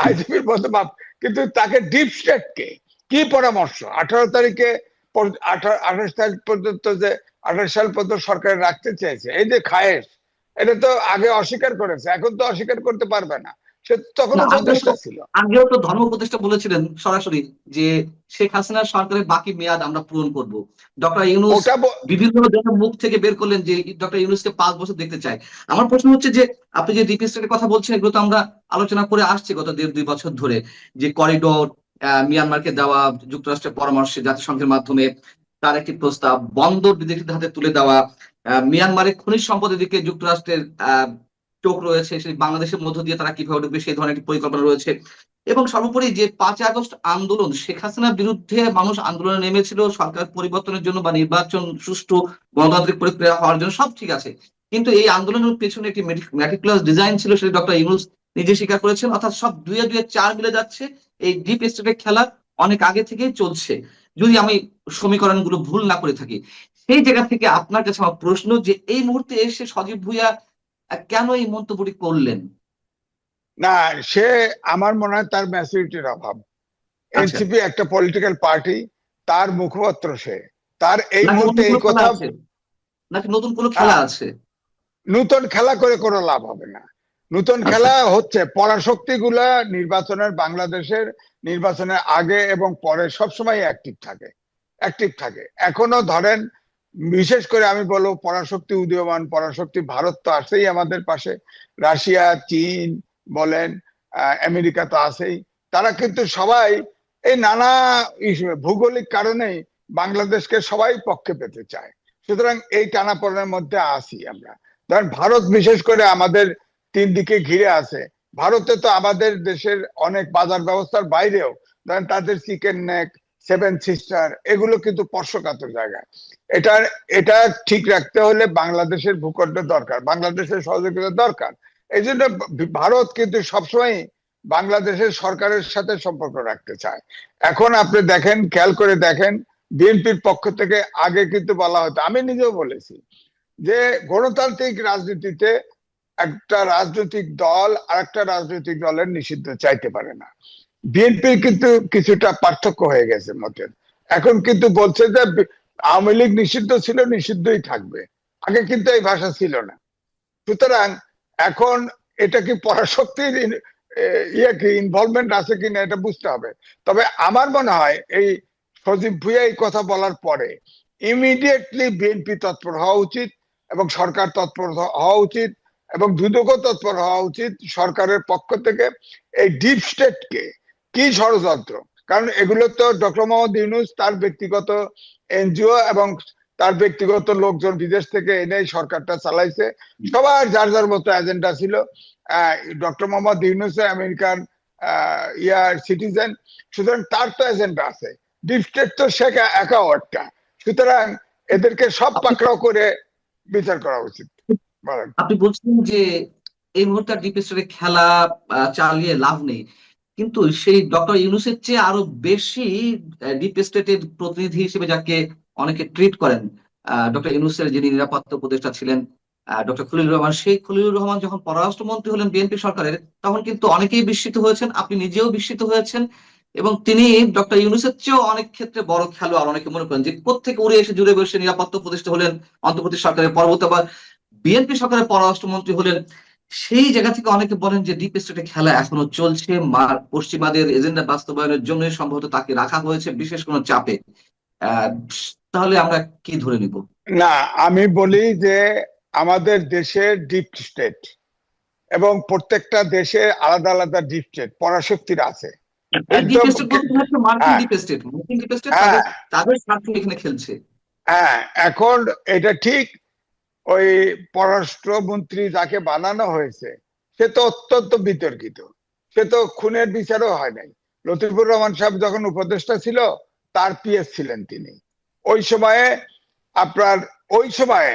Speaker 5: আইজিপির মতো মাফ, কিন্তু তাকে ডিপ স্টেটকে কি পরামর্শ 18 তারিখে 28 তারিখ পর্যন্ত যে 28 সাল পর্যন্ত সরকার রাখতে চেয়েছে, এই যে খায়েশ, এটা তো আগে অস্বীকার করেছে, এখন তো অস্বীকার করতে পারবে না, সে তখন উপদেষ্টা ছিল।
Speaker 3: আগেও তো ধর্ম উপদেষ্টা বলেছিলেন সরাসরি যে শেখ হাসিনার সরকারের বাকি মেয়াদ আমরা পূরণ করব। ডক্টর ইউনূস বিভিন্ন জনের মুখ থেকে বের করলেন যে ডক্টর ইউনূসকে 5 বছর দেখতে চাই। আমার প্রশ্ন হচ্ছে যে আপনি যে ডিপ স্টেটের কথা বলছেন, এগুলো তো আমরা আলোচনা করে আসছি গত 1.5-2 বছর ধরে, যে করিডোর মিয়ানমারকে দেওয়া যুক্তরাষ্ট্রের পরামর্শে জাতিসংঘের মাধ্যমে, তার একটি প্রস্তাব, বন্দর বিদেশিদের হাতে তুলে দেওয়া, মিয়ানমারের খনিজ সম্পদের দিকে যুক্তরাষ্ট্রের চোখ রয়েছে, সেই বাংলাদেশের মধ্য দিয়ে তারা কিভাবে ঢুকবে সেই ধরনের একটি পরিকল্পনা রয়েছে, এবং সর্বোপরি যে 5 আগস্ট আন্দোলন, শেখ হাসিনার বিরুদ্ধে মানুষ আন্দোলনে নেমেছিল সরকার পরিবর্তনের জন্য বা নির্বাচন সুষ্ঠু গণতান্ত্রিক প্রক্রিয়া হওয়ার জন্য, সব ঠিক আছে, কিন্তু এই আন্দোলনের পেছনে একটি ম্যাটিকুলাস ডিজাইন ছিল, সেটা ডক্টর ইউনূস নিজে স্বীকার করেছেন। অর্থাৎ সব দুয়ে দুয়ে চার মিলে যাচ্ছে। এই ডিপ স্টেটের খেলা অনেক আগে থেকেই চলছে, যদি আমি সমীকরণগুলো ভুল না করে থাকি। সেই জায়গা থেকে আপনার কাছে আমার প্রশ্ন যে এই মুহূর্তে এসে সজীব ভুঁইয়া কেন এই মন্তব্যটি করলেন?
Speaker 5: না, সে আমার মনে হয় তার ম্যাচুরিটির অভাব।
Speaker 3: আচ্ছা,
Speaker 5: এনসিপি একটা পলিটিক্যাল পার্টি, তার মুখপাত্র সে, তার এই
Speaker 3: নাকি
Speaker 5: মুহূর্তে
Speaker 3: অন্য
Speaker 5: এই
Speaker 3: কোনো খেলা
Speaker 5: কথা
Speaker 3: আছে, নাকি নতুন কোনো খেলা আছে?
Speaker 5: নূতন খেলা করে কোনো লাভ হবে না। নূতন
Speaker 3: আচ্ছা,
Speaker 5: খেলা হচ্ছে পরাশক্তি গুলা নির্বাচনের, বাংলাদেশের নির্বাচনের আগে এবং পরে সবসময় অ্যাক্টিভ থাকে। এখনো ধরেন, বিশেষ করে আমি বলবো পরাশক্তি উদীয়মান, পরাশক্তি ভারত তো আছেই আমাদের পাশে, রাশিয়া, চীন বলেন, আমেরিকা তো আছেই। তারা কিন্তু সবাই এই নানা ভৌগোলিক কারণেই বাংলাদেশকে সবাই পক্ষে পেতে চায়। সুতরাং এই টানাপোড়েনের মধ্যে আছি আমরা। ধরেন ভারত বিশেষ করে আমাদের তিন দিকে ঘিরে আছে। ভারতে তো আমাদের দেশের অনেক বাজার ব্যবস্থার বাইরেও, ধরেন তাদের চিকেন নেক, সেভেন সিস্টার, এগুলো কিন্তু স্পর্শকাতর জায়গা। এটা ঠিক রাখতে হলে বাংলাদেশের ভূখণ্ড দরকার, বাংলাদেশের সহযোগিতা দরকার। এই জন্য ভারত কিন্তু সবসময় বাংলাদেশের সরকারের সাথে সম্পর্ক রাখতে চায়। এখন আপনি দেখেন, খেয়াল করে দেখেন, বিএনপির পক্ষ থেকে আগে কিন্তু বলা হতো, আমি নিজেও বলেছি, যে গণতান্ত্রিক রাজনীতিতে একটা রাজনৈতিক দল আর একটা রাজনৈতিক দলের নিষিদ্ধ চাইতে পারে না। বিএনপির কিন্তু কিছুটা পার্থক্য হয়ে গেছে মতের। এখন কিন্তু বলছে যে আওয়ামী লীগ নিষিদ্ধ ছিল, নিষিদ্ধই থাকবে। আগে কিন্তু এই ভাষা ছিল না। সুতরাং এখন এটা কি পরাশক্তির কি ইনভলভমেন্ট আছে কিনা এটা বুঝতে হবে। তবে আমার মনে হয় এই সজীব ভুঁইয়া এই কথা বলার পরে ইমিডিয়েটলি বিএনপি তৎপর হওয়া উচিত, এবং সরকার তৎপর হওয়া উচিত, এবং দুদকও তৎপর হওয়া উচিত সরকারের পক্ষ থেকে। এই ডিপ স্টেটকে কি ষড়যন্ত্র, কারণ এগুলো তো ডক্টর মোহাম্মদ ইউনূস তার ব্যক্তিগত এনজিও এবং তার ব্যক্তিগত লোকজন বিদেশ থেকে এনে সরকারটা চালাইছে। সবার যার যার মতো এজেন্ডা ছিল। Doctor Mohammad Yunus American citizen, সুতরাং তার তো এজেন্ডা আছে। ডিপ স্টেট তো সে একাও একটা। সুতরাং এদেরকে সব পাকড়াও করে বিচার করা উচিত। বলেন।
Speaker 3: আপনি বলছেন যে এই মুহূর্তে ডিপ স্টেটের খেলা চালিয়ে লাভ নেই, কিন্তু সেই ডক্টর ইউনূসের চেয়ে আরো বেশি ডিপ স্টেটের প্রতিনিধি হিসেবে যাকে অনেকে ট্রিট করেন, ডক্টর ইউনূসের যিনি নিরাপত্তা উপদেষ্টা ছিলেন, ডক্টর খলিলুর রহমান, সেই খলিলুর রহমান যখন পররাষ্ট্রমন্ত্রী হলেন বিএনপি সরকারের, তখন কিন্তু অনেকেই বিস্মিত হয়েছেন, আপনি নিজেও বিস্মিত হয়েছেন। এবং তিনি ডক্টর ইউনূসের চেয়েও অনেক ক্ষেত্রে বড় খেলোয়াড় অনেকে মনে করেন, যে কোত্থেকে উড়ে এসে জুড়ে বসে নিরাপত্তা উপদেষ্টা হলেন অন্তর্বর্তী সরকারের, পরবর্তী আবার বিএনপি সরকারের পররাষ্ট্রমন্ত্রী হলেন। সেই জায়গা থেকে অনেকে বলেন যে ডিপ স্টেটের খেলা এখনো চলছে, পশ্চিমাদের এজেন্ডা বাস্তবায়নের জন্য সম্ভবত তাকে রাখা হয়েছে বিশেষ কোনো চাপে। আহ, তাহলে আমরা কি ধরে নিব?
Speaker 5: না, আমি বলি যে আমাদের দেশের ডিপ স্টেট এবং প্রত্যেকটা দেশে আলাদা আলাদা ডিপ স্টেট পরাশক্তির আছে।
Speaker 3: এই ডিপ
Speaker 5: একদম।
Speaker 3: স্টেট বলতে হচ্ছে মার্কিন
Speaker 5: হ্যাঁ,
Speaker 3: ডিপ স্টেট, মার্কিন ডিপ স্টেট
Speaker 5: হ্যাঁ,
Speaker 3: তাদের স্বার্থ এখানে খেলছে।
Speaker 5: হ্যাঁ, এখন এটা ঠিক। ওই পররাষ্ট্রমন্ত্রী যাকে বানানো হয়েছে সে তো অত্যন্ত বিতর্কিত। সে তো খুনের বিচারও হয় নাই। লতিফুর রহমান সাহেব যখন উপদেষ্টা ছিল, তার পিএস ছিলেন তিনি। ওই সময়ে আপনার ওই সময়ে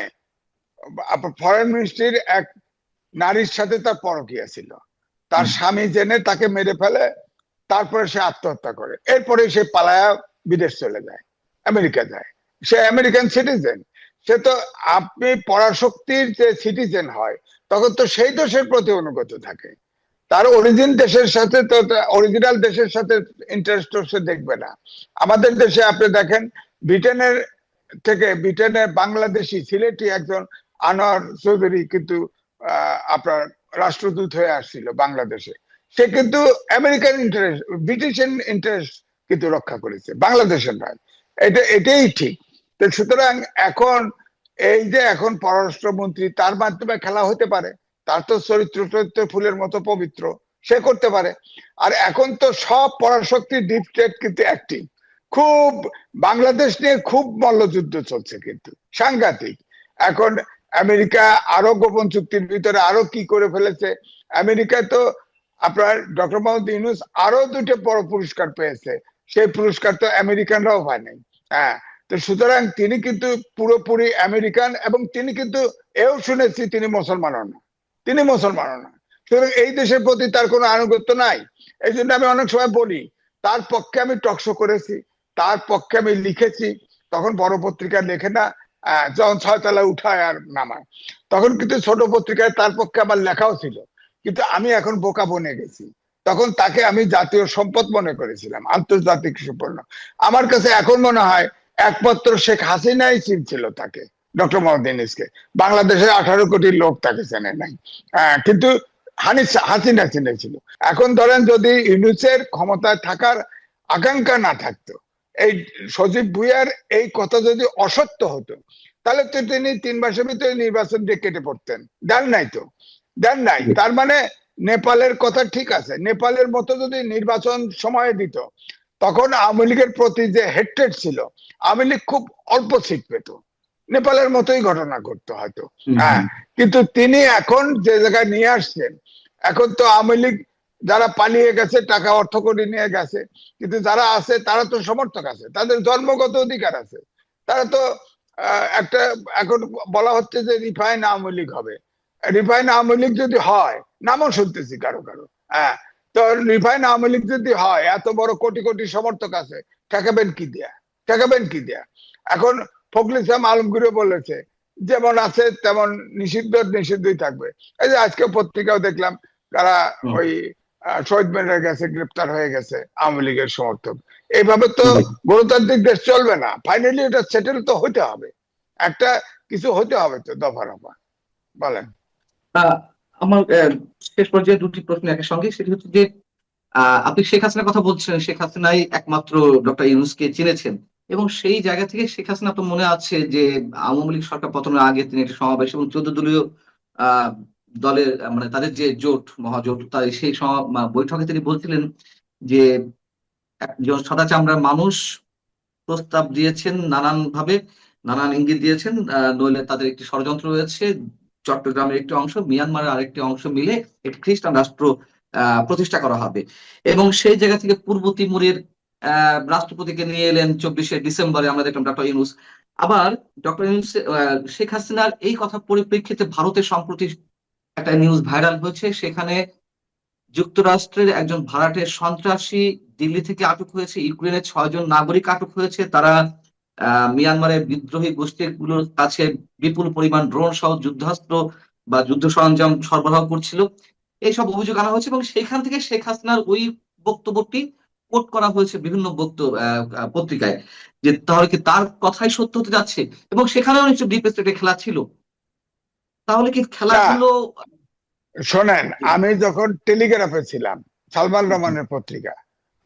Speaker 5: আপনার ফরেন মিনিস্ট্রির এক নারীর সাথে তার পরকীয়া ছিল। তার স্বামী জেনে তাকে মেরে ফেলে, তারপরে সে আত্মহত্যা করে। এরপরে সে পালায়া বিদেশ চলে যায়, আমেরিকা যায়। সে আমেরিকান সিটিজেন। সে তো, আপনি পরাশক্তির যে সিটিজেন হয় তখন তো সেই দেশের প্রতি অনুগত থাকে। তার অরিজিন দেশের সাথে তো, অরিজিনাল দেশের সাথে ইন্টারেস্ট সে দেখবে না। আমাদের দেশে আপনি দেখেন, ব্রিটেনের বাংলাদেশি সিলেটি একজন আনোয়ার চৌধুরী কিন্তু আপনার রাষ্ট্রদূত হয়ে আসছিল বাংলাদেশে। সে কিন্তু আমেরিকান ইন্টারেস্ট, ব্রিটিশ ইন্টারেস্ট কিন্তু রক্ষা করেছে, বাংলাদেশের নয়। এটাই ঠিক। তো সুতরাং এখন এই যে এখন পররাষ্ট্রমন্ত্রী, তার মাধ্যমে খেলা হতে পারে। তার তো চরিত্র ফুলের মতো পবিত্র, সে করতে পারে। আর এখন তো সব পরাশক্তির ডিপ স্টেট কিন্তু অ্যাক্টিভ। খুব বাংলাদেশ নিয়ে খুব মল্লযুদ্ধ চলছে, কিন্তু সাংঘাতিক। এখন আমেরিকা আরো গোপন চুক্তির ভিতরে আরো কি করে ফেলেছে। আমেরিকা তো আপনার ডক্টর মোহাম্মদ ইউনূস আরো দুটো বড় পুরস্কার পেয়েছে, সেই পুরস্কার তো আমেরিকানরাও পায় নাই। হ্যাঁ, তো সুতরাং তিনি কিন্তু পুরোপুরি আমেরিকান, এবং তিনি কিন্তু এও শুনেছি তিনি মুসলমানও না, তিনি মুসলমানও না। সুতরাং এই দেশের প্রতি তার কোনো আনুগত্য নাই। এই জন্য আমি অনেক সময় বলি, তার পক্ষে আমি টকশো করেছি, তার পক্ষে আমি লিখেছি। তখন বড় পত্রিকা লেখে না, যখন 6 তলায় উঠায় আর নামায়, তখন কিন্তু ছোট পত্রিকায় তার পক্ষে আমার লেখাও ছিল। কিন্তু আমি এখন বোকা বনে গেছি। তখন তাকে আমি জাতীয় সম্পদ মনে করেছিলাম, আন্তর্জাতিক সুপর্ণ। আমার কাছে এখন মনে হয় একমাত্র শেখ হাসিনাই চিনছিল তাকে, ডক্টর মোহাম্মদ ইউনূসকে। বাংলাদেশের 18 কোটি লোক তাকে চেনে নাই, কিন্তু হাসিনা চিনেছিল। এখন ধরেন যদি ইউনূসের ক্ষমতায় থাকার আকাঙ্ক্ষা না থাকতো, এই সজীব ভুইয়ার এই কথা যদি অসত্য হতো, তাহলে তো তিনি 3 মাসের ভিতরে নির্বাচন দিয়ে কেটে পড়তেন। দেন নাই তো, দেন নাই। তার মানে নেপালের কথা ঠিক আছে, নেপালের মতো যদি নির্বাচন সময়ে দিত, তখন আওয়ামী লীগের প্রতি যে হেট্রেড ছিল, আওয়ামী লীগ খুব অল্প সিট পেত, নেপালের মতোই ঘটনা ঘটতো হয়তো। হ্যাঁ, কিন্তু তিনি এখন যে জায়গায় নিয়ে আসছেন, এখন তো আওয়ামী লীগ যারা পালিয়ে গেছে, টাকা অর্থ করে নিয়ে গেছে, কিন্তু যারা আছে তারা তো সমর্থক আছে, তাদের জন্মগত অধিকার আছে। তারা তো একটা, এখন বলা হচ্ছে যে রিফাইন আওয়ামী লীগ হবে। রিফাইন আওয়ামী লীগ যদি হয়, নামও শুনতেছি কারো কারো, হ্যাঁ, তো রিফাইন আওয়ামী লীগ যদি হয়, এত বড় কোটি কোটি সমর্থক আছে, ঠেকাবেন কি দিয়া, ঠেকাবেন কি দিয়া? এখন ফখরুল ইসলাম আলমগীরও বলেছে, যেমন আছে তেমন নিষিদ্ধই থাকবে। এই যে আজকে পত্রিকাও দেখলাম, তারা ওই শহীদ মিনারে গেছে, গ্রেপ্তার হয়ে গেছে আওয়ামী লীগের সমর্থক। এইভাবে তো গণতান্ত্রিক দেশ চলবে না। ফাইনালি এটা সেটেল তো হতে হবে, একটা কিছু হতে হবে তো, দফা রফা। বলেন।
Speaker 3: আমার শেষ পর্যায়ে দুটি প্রশ্ন একের সঙ্গে, সেটি হচ্ছে যে আপনি শেখ হাসিনার কথা বলছিলেন, শেখ হাসিনাই একমাত্র ডক্টর ইউনূসকে চিনেছেন, এবং সেই জায়গা থেকে শেখ হাসিনা তো মনে আছে যে আওয়ামী লীগ সরকার পতনের আগে তিনি একটা সমাবেশ এবং 14 দলীয় আহ দলের মানে তাদের যে জোট, মহাজোট, তার সেই বৈঠকে তিনি বলছিলেন যে একজন সাদা চামড়ার মানুষ প্রস্তাব দিয়েছেন নানান ভাবে, নানান ইঙ্গিত দিয়েছেন, নইলে তাদের একটি ষড়যন্ত্র রয়েছে, চট্টগ্রামের একটি অংশ, মিয়ানমারের আরেকটি অংশ মিলে একটি খ্রিস্টান রাষ্ট্র প্রতিষ্ঠা করা হবে। এবং সেই জায়গা থেকে পূর্ব তিমুরের রাষ্ট্রপতিকে নিয়ে এলেন 24শে ডিসেম্বরে, আমরা দেখলাম ডক্টর ইউনূস। আবার ডক্টর ইউনূস, শেখ হাসিনার এই কথা পরিপ্রেক্ষিতে ভারতের সম্প্রতি একটা নিউজ ভাইরাল হয়েছে, সেখানে যুক্তরাষ্ট্রের একজন ভাড়াটে সন্ত্রাসী দিল্লি থেকে আটক হয়েছে, ইউক্রেনের 6 জন নাগরিক আটক হয়েছে। তারা মিয়ানমারের বিদ্রোহী গোষ্ঠীগুলোর কাছে বিপুল পরিমাণ ড্রোন সহ যুদ্ধাস্ত্র বা যুদ্ধ সরঞ্জাম সরবরাহ করছিল। এইসব অভিযোগ আনা হয়েছে এবং সেখান থেকে শেখ হাসিনার ওই বক্তব্যটি কোট করা হয়েছে বিভিন্ন পত্রিকায়, যে তাহলে কি তার কথাই সত্য হতে যাচ্ছে, এবং সেখানেও নিশ্চয় ডিপ স্টেটের খেলা ছিল। তাহলে কি খেলাগুলো?
Speaker 5: শোনেন, আমি যখন টেলিগ্রাফে ছিলাম, সালমান রহমানের পত্রিকা,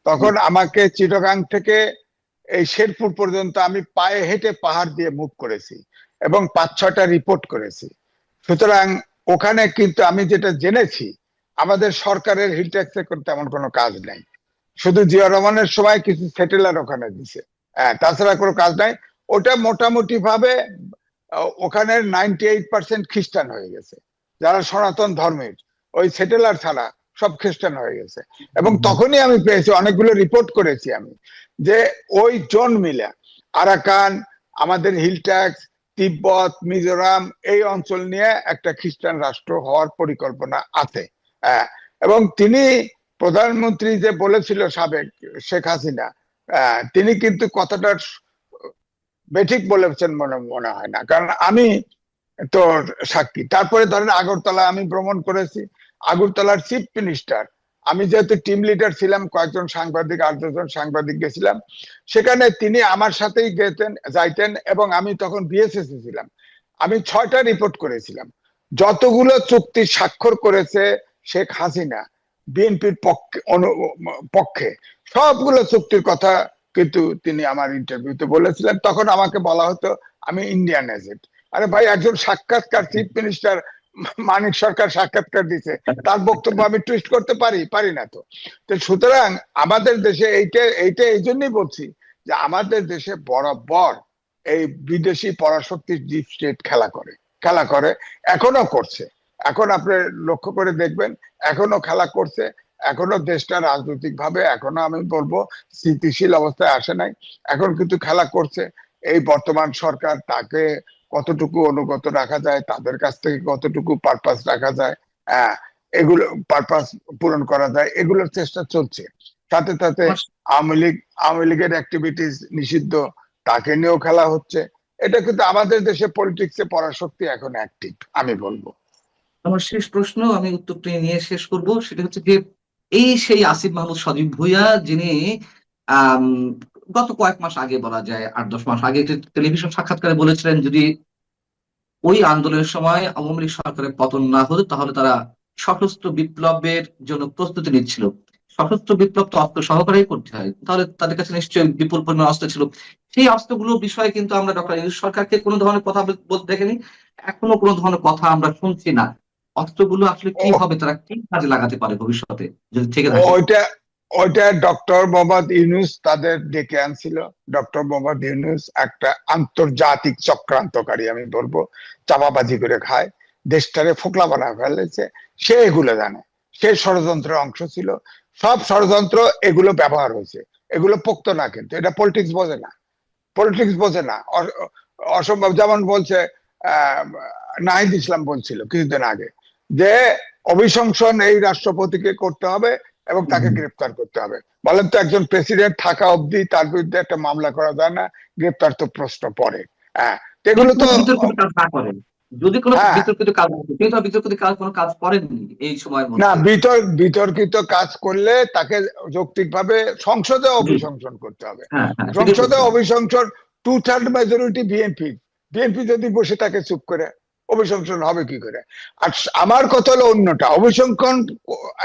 Speaker 5: তখন আমাকে চিটাগাং থেকে এই শেরপুর পর্যন্ত আমি পায়ে হেঁটে পাহাড় দিয়ে মুভ করেছি এবং 5-6টা রিপোর্ট করেছি। সুতরাং ওখানে কিন্তু আমি যেটা জেনেছি, আমাদের সরকারের হিল ট্যাক্সে তেমন কোনো কাজ নাই। শুধু জিয়া রহমানের সময় কিছু সেটেলার ওখানে দিছে, তাছাড়া কোনো কাজ নাই। ওটা মোটামুটি ভাবে ওখানে 98% খ্রিস্টান হয়ে গেছে, যারা সনাতন ধর্মের, ওই সেটেলার ছাড়া সব খ্রিস্টান হয়ে গেছে। এবং তখনই আমি পেয়েছি, অনেকগুলো রিপোর্ট করেছি আমি, যে ওই জোন মিলে আরাকান, আমাদের হিল ট্যাক্স, তিব্বত, মিজোরাম, এই অঞ্চল নিয়ে একটা খ্রিস্টান রাষ্ট্র হওয়ার পরিকল্পনা আছে। এবং তিনি প্রধানমন্ত্রী যে বলেছিল সাবেক শেখ হাসিনা, তিনি কিন্তু কথাটা বেঠিক বলেছেন মনে হয় না, কারণ আমি তো সাক্ষী। তারপরে ধরেন আগরতলা আমি ভ্রমণ করেছি, আগরতলার চিফ মিনিস্টার, আমি যেহেতু টিম লিডার ছিলাম, কয়েকজন সাংবাদিক, 8-10 জন সাংবাদিক গেছিলাম সেখানে, তিনি আমার সাথেই যাইতেন, এবং আমি তখন বিএসএসি ছিলাম। আমি 6টা রিপোর্ট করেছিলাম, যতগুলো চুক্তি স্বাক্ষর করেছে শেখ হাসিনা বিএনপির পক্ষে সবগুলো চুক্তির কথা কিন্তু তিনি আমার ইন্টারভিউতে বলেছিলেন। তখন আমাকে বলা হতো আমি ইন্ডিয়ান এজেন্ট। আরে ভাই, একজন সাক্ষাৎকার, চিফ মিনিস্টার মানিক সরকার সাক্ষাৎকার দিছে, তার বক্তব্য আমি টুইস্ট করতে পারি না তো। সুতরাং আমাদের দেশে এইটা এই জন্যই বলছি যে আমাদের দেশে বরাবর এই বিদেশি পরাশক্তির ডিপ স্টেট খেলা করে, এখনো করছে। এখন আপনি লক্ষ্য করে দেখবেন, এখনো খেলা করছে, এখনো দেশটা রাজনৈতিক ভাবে এখনো আমি বলবো স্থিতিশীল অবস্থায় আসে নাই, এখন কিন্তু খেলা করছে। এই বর্তমান সরকার তাকে কতটুকু অনুগত রাখা যায়, তাদের কাছ থেকে কতটুকু পারপাস রাখা যায়, আহ, এগুলো পারপাস পূরণ করা যায়, এগুলোর চেষ্টা চলছে। সাথে সাথে আওয়ামী লীগের অ্যাক্টিভিটিস নিষিদ্ধ, তাকে নিয়েও খেলা হচ্ছে। এটা কিন্তু আমাদের দেশে পলিটিক্সে পরাশক্তি এখন অ্যাক্টিভ, আমি বলবো।
Speaker 3: আমার শেষ প্রশ্ন, আমি উত্তরটি নিয়ে শেষ করব, সেটা হচ্ছে যে এই সেই আসিফ মাহমুদ সজীব ভুঁইয়া যিনি আম, গত কয়েক মাস আগে, বলা যায় 8-10 মাস আগে, একটি টেলিভিশন সাক্ষাৎকারে বলেছিলেন যদি ওই আন্দোলনের সময় আওয়ামী লীগ সরকারের পতন না হতো তাহলে তারা সশস্ত্র বিপ্লবের জন্য প্রস্তুতি নিচ্ছিল। সশস্ত্র বিপ্লব তো অস্ত্র সহকারেই করতে হয়, তাহলে তাদের কাছে নিশ্চয়ই বিপুল পরিমাণ অস্ত্র ছিল। সেই অস্ত্রগুলোর বিষয়ে কিন্তু আমরা ডক্টর ইউনূস সরকারকে কোনো ধরনের কথা বলতে দেখিনি, এখনো কোনো ধরনের কথা আমরা শুনছি না। অস্ত্রগুলো আসলে কি
Speaker 5: ও
Speaker 3: হবে, তারা কি কাজে লাগাতে পারে ভবিষ্যতে যদি থেকে থাকে?
Speaker 5: ওইটা ওইটা ডক্টর মোহাম্মদ ইউনূস তাদের ডেকে আনছিল। ডক্টর মোহাম্মদ ইউনূস একটা আন্তর্জাতিক চক্রান্তকারী, আমি বলবো, চাপাবাজি করে খায়, দেশটারে ফোকলা বানায় ফেলেছে। সে এগুলো জানে, সে ষড়যন্ত্রের অংশ ছিল। সব ষড়যন্ত্র এগুলো ব্যবহার হয়েছে, এগুলো পোক্ত না, কিন্তু এটা পলিটিক্স বোঝে না, পলিটিক্স বোঝে না, অসম্ভব। যেমন বলছে আহ নাহিদ ইসলাম বলছিল কিছুদিন আগে যে অভিশংসন এই রাষ্ট্রপতিকে করতে হবে এবং তাকে গ্রেপ্তার করতে হবে। বলেন তো, একজন প্রেসিডেন্ট থাকা অবধি তার বিরুদ্ধে একটা মামলা করা যায় না, গ্রেপ্তার তো প্রশ্ন পড়ে। হ্যাঁ, এগুলো তো,
Speaker 3: বিতর্কিত কাজ না করেন, যদি কোনো
Speaker 5: হ্যাঁ,
Speaker 3: বিতর্কিত কাজ না করে, তিনি তো বিতর্কিত কাজ কোনো কাজ করেননি এই সময়ের
Speaker 5: না,
Speaker 3: মধ্যে।
Speaker 5: বিতর্কিত কাজ করলে তাকে যৌক্তিকভাবে সংসদে
Speaker 3: জি,
Speaker 5: অভিশংসন করতে হবে।
Speaker 3: হ্যাঁ হ্যাঁ, সেটাই
Speaker 5: সংসদে
Speaker 3: বলছিলাম।
Speaker 5: অভিশংসন, 2/3 মেজরিটি বিএনপি, বিএনপি যদি বসে থাকে চুপ করে, অভিশংসন হবে কি করে? আর আমার কথা হলো অন্যটা, অভিশংসন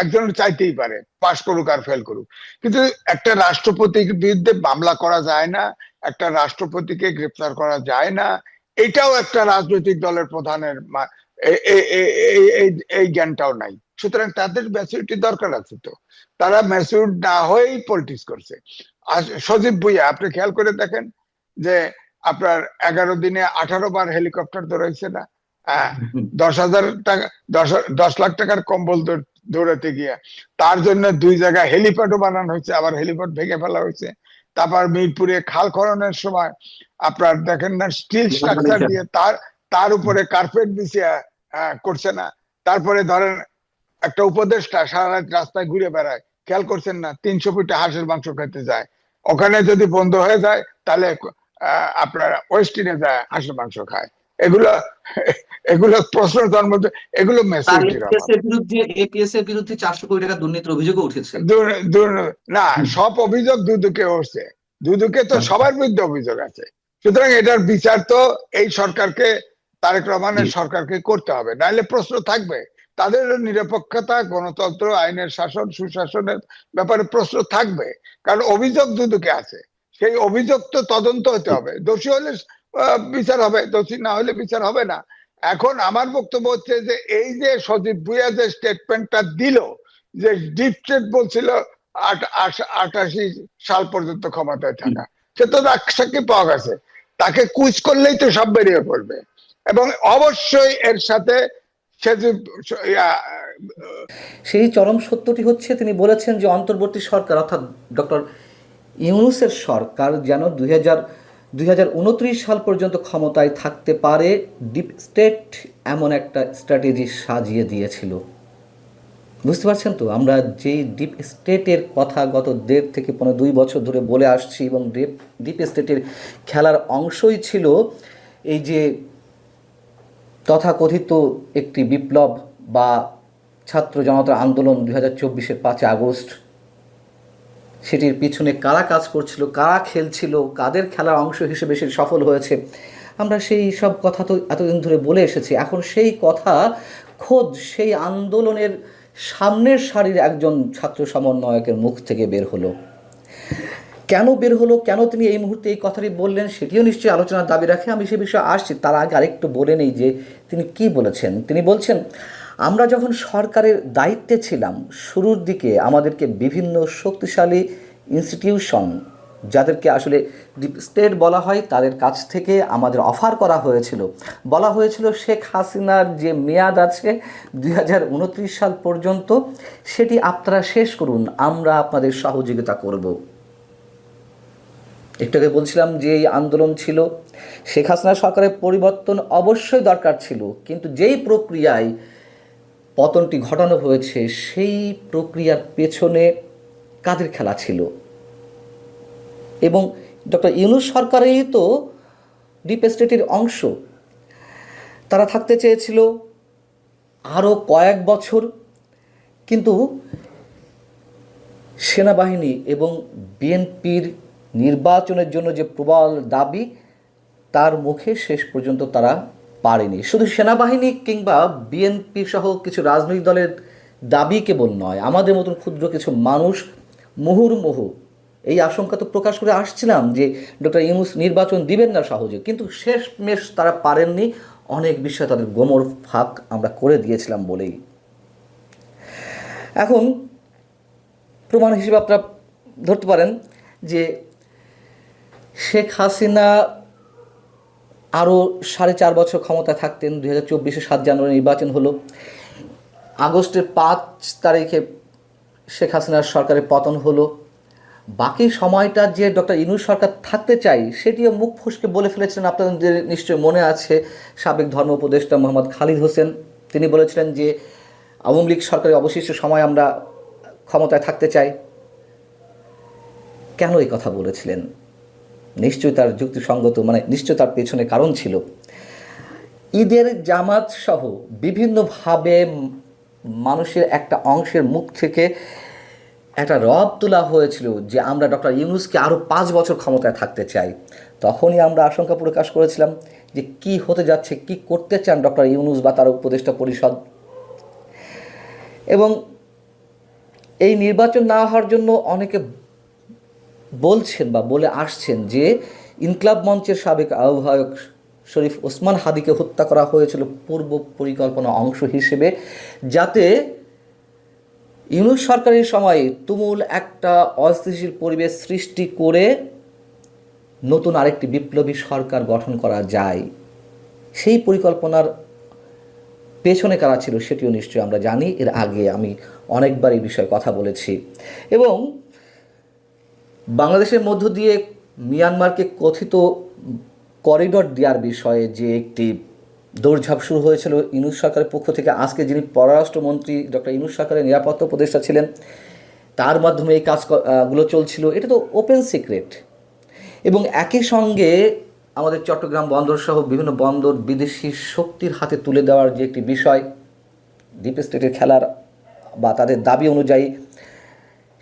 Speaker 5: একজনের চাইতেই পারে, পাশ করুক আর ফেল করুক, কিন্তু একটা রাষ্ট্রপতির বিরুদ্ধে মামলা করা যায় না, একটা রাষ্ট্রপতিকে গ্রেপ্তার করা যায় না। এটাও একটা রাজনৈতিক দলের প্রধানের এই জ্ঞানটাও নাই। সুতরাং তাদের ম্যাচুরিটি দরকার আছে। তো তারা ম্যাচুর না হয়েই পলিটিক্স করছে। আর সজীব ভুঁইয়া আপনি খেয়াল করে দেখেন যে আপনার 11 দিনে 18 বার হেলিকপ্টার দৌড়াইছে না? হ্যাঁ, 10,000 টাকা, 10 লাখ টাকার কম্বল দৌড়াতে গিয়ে তার জন্য 2 জায়গায় হেলিপ্যাডও বানানো হয়েছে, আবার হেলিপ্যাড ভেঙে ফেলা হয়েছে। তারপর মিরপুরে খাল খননের সময় আপনার দেখেন না, স্টিল স্ট্রাকচার দিয়ে তার উপরে কার্পেট বিছিয়ে করছে না। তারপরে ধরেন একটা উপদেষ্টা সারা রাত রাস্তায় ঘুরে বেড়ায়, খেয়াল করছেন না, 300 ফুটে হাঁসের মাংস খেতে যায়, ওখানে যদি বন্ধ হয়ে যায় তাহলে আপনার ওয়েস্টিনে যায় হাঁসের মাংস খায়। এগুলো এগুলো প্রশ্ন জন্ম, এগুলো
Speaker 3: তার
Speaker 5: মেসিউরিটির
Speaker 3: এপিএস
Speaker 5: অভাব।
Speaker 3: এর বিরুদ্ধে, এপিএস এর বিরুদ্ধে 400 কোটি টাকা দুর্নীতির অভিযোগও উঠেছে।
Speaker 5: না, সব অভিযোগ দুদকে উঠছে, দুদকে তো সবার বিরুদ্ধে অভিযোগ আছে। সুতরাং এটার বিচার তো এই সরকারকে, তারেক রহমানের সরকারকে করতে হবে, নাহলে প্রশ্ন থাকবে। তাদের নিরপেক্ষতা, গণতন্ত্র, আইনের শাসন, সুশাসনের ব্যাপারে প্রশ্ন থাকবে, কারণ অভিযোগ দুদকে আছে। সেই অভিযোগ তো তদন্ত হতে হবে, দোষী হলে বিচার হবে, দোষী না হলে বিচার হবে না। এখন আমার বক্তব্য হচ্ছে যে এই যে সজীব ভুঁইয়া যে স্টেটমেন্টটা দিল, যে ডিপ স্টেট বলছিল 88 সাল পর্যন্ত ক্ষমতায় থাকা, সে তো সাক্ষী পাওয়া গেছে, তাকে কুইজ করলেই তো সব বেরিয়ে পড়বে। এবং অবশ্যই এর সাথে সে যে
Speaker 3: সেই চরম সত্যটি হচ্ছে, তিনি বলেছেন যে অন্তর্বর্তী সরকার অর্থাৎ ডক্টর ইউনূসের সরকার যেন 2029 সাল পর্যন্ত ক্ষমতায় থাকতে পারে, ডিপ স্টেট এমন একটা স্ট্র্যাটেজি সাজিয়ে দিয়েছিল। বুঝতে পারছেন তো, আমরা যে ডিপ স্টেটের কথা গত 1.5 থেকে 2 বছর ধরে বলে আসছি, এবং ডিপ স্টেটের খেলার অংশই ছিল এই যে তথাকথিত একটি বিপ্লব বা ছাত্র জনতার আন্দোলন 2024-এর 5 আগস্ট। সেটির পিছনে কারা কাজ করছিল, কারা খেলছিল, কাদের খেলার অংশ হিসেবে সেটি সফল হয়েছে, আমরা সেই সব কথা তো এতদিন ধরে বলে এসেছি। এখন সেই কথা খোদ সেই আন্দোলনের সামনের সারির একজন ছাত্র সমন্বয়কের মুখ থেকে বের হলো। কেন বের হলো, কেন তিনি এই মুহূর্তে এই কথাটি বললেন, সেটিও নিশ্চয়ই আলোচনার দাবি রাখে। আমি সে বিষয়ে আসছি, তার আগে আরেকটু বলে নেই যে তিনি কি বলেছেন। তিনি বলছেন, আমরা যখন সরকারের দায়িত্বে ছিলাম শুরুর দিকে আমাদেরকে বিভিন্ন শক্তিশালী ইনস্টিটিউশন, যাদেরকে আসলে ডিপ স্টেট বলা হয়, তাদের কাছ থেকে আমাদের অফার করা হয়েছিল, বলা হয়েছিল শেখ হাসিনার যে মেয়াদ আছে 2029 সাল পর্যন্ত, সেটি আপনারা শেষ করুন, আমরা আপনাদের সহযোগিতা করব। একটু আগে বলছিলাম যে এই আন্দোলন ছিল, শেখ হাসিনা সরকারের পরিবর্তন অবশ্যই দরকার ছিল, কিন্তু যেই প্রক্রিয়ায় পতনটি ঘটানো হয়েছে সেই প্রক্রিয়ার পেছনে কাদের খেলা ছিল? এবং ডক্টর ইউনূস সরকারই তো ডিপ স্টেটের অংশ। তারা থাকতে চেয়েছিল আরও কয়েক বছর, কিন্তু সেনাবাহিনী এবং বিএনপির নির্বাচনের জন্য যে প্রবল দাবি, তার মুখে শেষ পর্যন্ত তারা পারেনি। শুধু সেনাবাহিনী কিংবা বিএনপি সহ কিছু রাজনৈতিক দলের দাবি কেবল নয়, আমাদের মতন ক্ষুদ্র কিছু মানুষ মুহুর্মুহু এই আশঙ্কা তো প্রকাশ করে আসছিলাম যে ডক্টর ইউনূস নির্বাচন দিবেন না সহজে, কিন্তু শেষমেশ তারা পারেননি। অনেক বিষয়ে তাদের গোমর ফাঁক আমরা করে দিয়েছিলাম বলেই। এখন প্রমাণ হিসেবে আপনারা ধরতে পারেন যে শেখ হাসিনা আরও 4.5 বছর ক্ষমতায় থাকতেন। 2024 7 জানুয়ারি নির্বাচন হলো, আগস্টের 5 তারিখে শেখ হাসিনার সরকারের পতন হলো। বাকি সময়টা যে ডক্টর ইউনূস সরকার থাকতে চাই সেটিও মুখ ফসকে বলে ফেলেছিলেন। আপনাদের নিশ্চয়ই মনে আছে সাবেক ধর্ম উপদেষ্টা মোহাম্মদ খালিদ হোসেন, তিনি বলেছিলেন যে আওয়ামী লীগ সরকারের অবশিষ্ট সময় আমরা ক্ষমতায় থাকতে চাই। কেন এই কথা বলেছিলেন? নিশ্চয়ই তার যুক্তিসঙ্গত, নিশ্চয়ই তার পেছনে কারণ ছিল। ঈদের জামাত সহ বিভিন্নভাবে মানুষের একটা অংশের মুখ থেকে একটা রব তোলা হয়েছিল যে আমরা ডক্টর ইউনূসকে আরও 5 বছর ক্ষমতায় থাকতে চাই। তখনই আমরা আশঙ্কা প্রকাশ করেছিলাম যে কি হতে যাচ্ছে, কি করতে চান ডক্টর ইউনূস বা তার উপদেষ্টা পরিষদ। এবং এই নির্বাচন না হওয়ার জন্য অনেকে বলছেন বা বলে আসছেন যে ইনকলাব মঞ্চের সাবেক আহ্বায়ক শরীফ ওসমান হাদিকে হত্যা করা হয়েছিল পূর্ব পরিকল্পনা অংশ হিসেবে, যাতে ইউনূস সরকারের সময়ে তুমুল একটা অস্থিতিশীল পরিবেশ সৃষ্টি করে নতুন আরেকটি বিপ্লবী সরকার গঠন করা যায়। সেই পরিকল্পনার পেছনে কারা ছিল সেটিও নিশ্চয়ই আমরা জানি। এর আগে আমি অনেকবার এই বিষয়ে কথা বলেছি। এবং বাংলাদেশের মধ্য দিয়ে মিয়ানমারকে কথিত করিডর দেওয়ার বিষয়ে যে একটি দৌড়ঝাঁপ শুরু হয়েছিল ইউনূস সরকারের পক্ষ থেকে, আজকে যিনি পররাষ্ট্রমন্ত্রী ডক্টর ইউনূস সরকারের নিরাপত্তা উপদেষ্টা ছিলেন, তার মাধ্যমে এই কাজগুলো চলছিল, এটা তো ওপেন সিক্রেট। এবং একই সঙ্গে আমাদের চট্টগ্রাম বন্দর সহ বিভিন্ন বন্দর বিদেশি শক্তির হাতে তুলে দেওয়ার যে একটি বিষয়, ডিপ স্টেটের খেলার বা তাদের দাবি অনুযায়ী,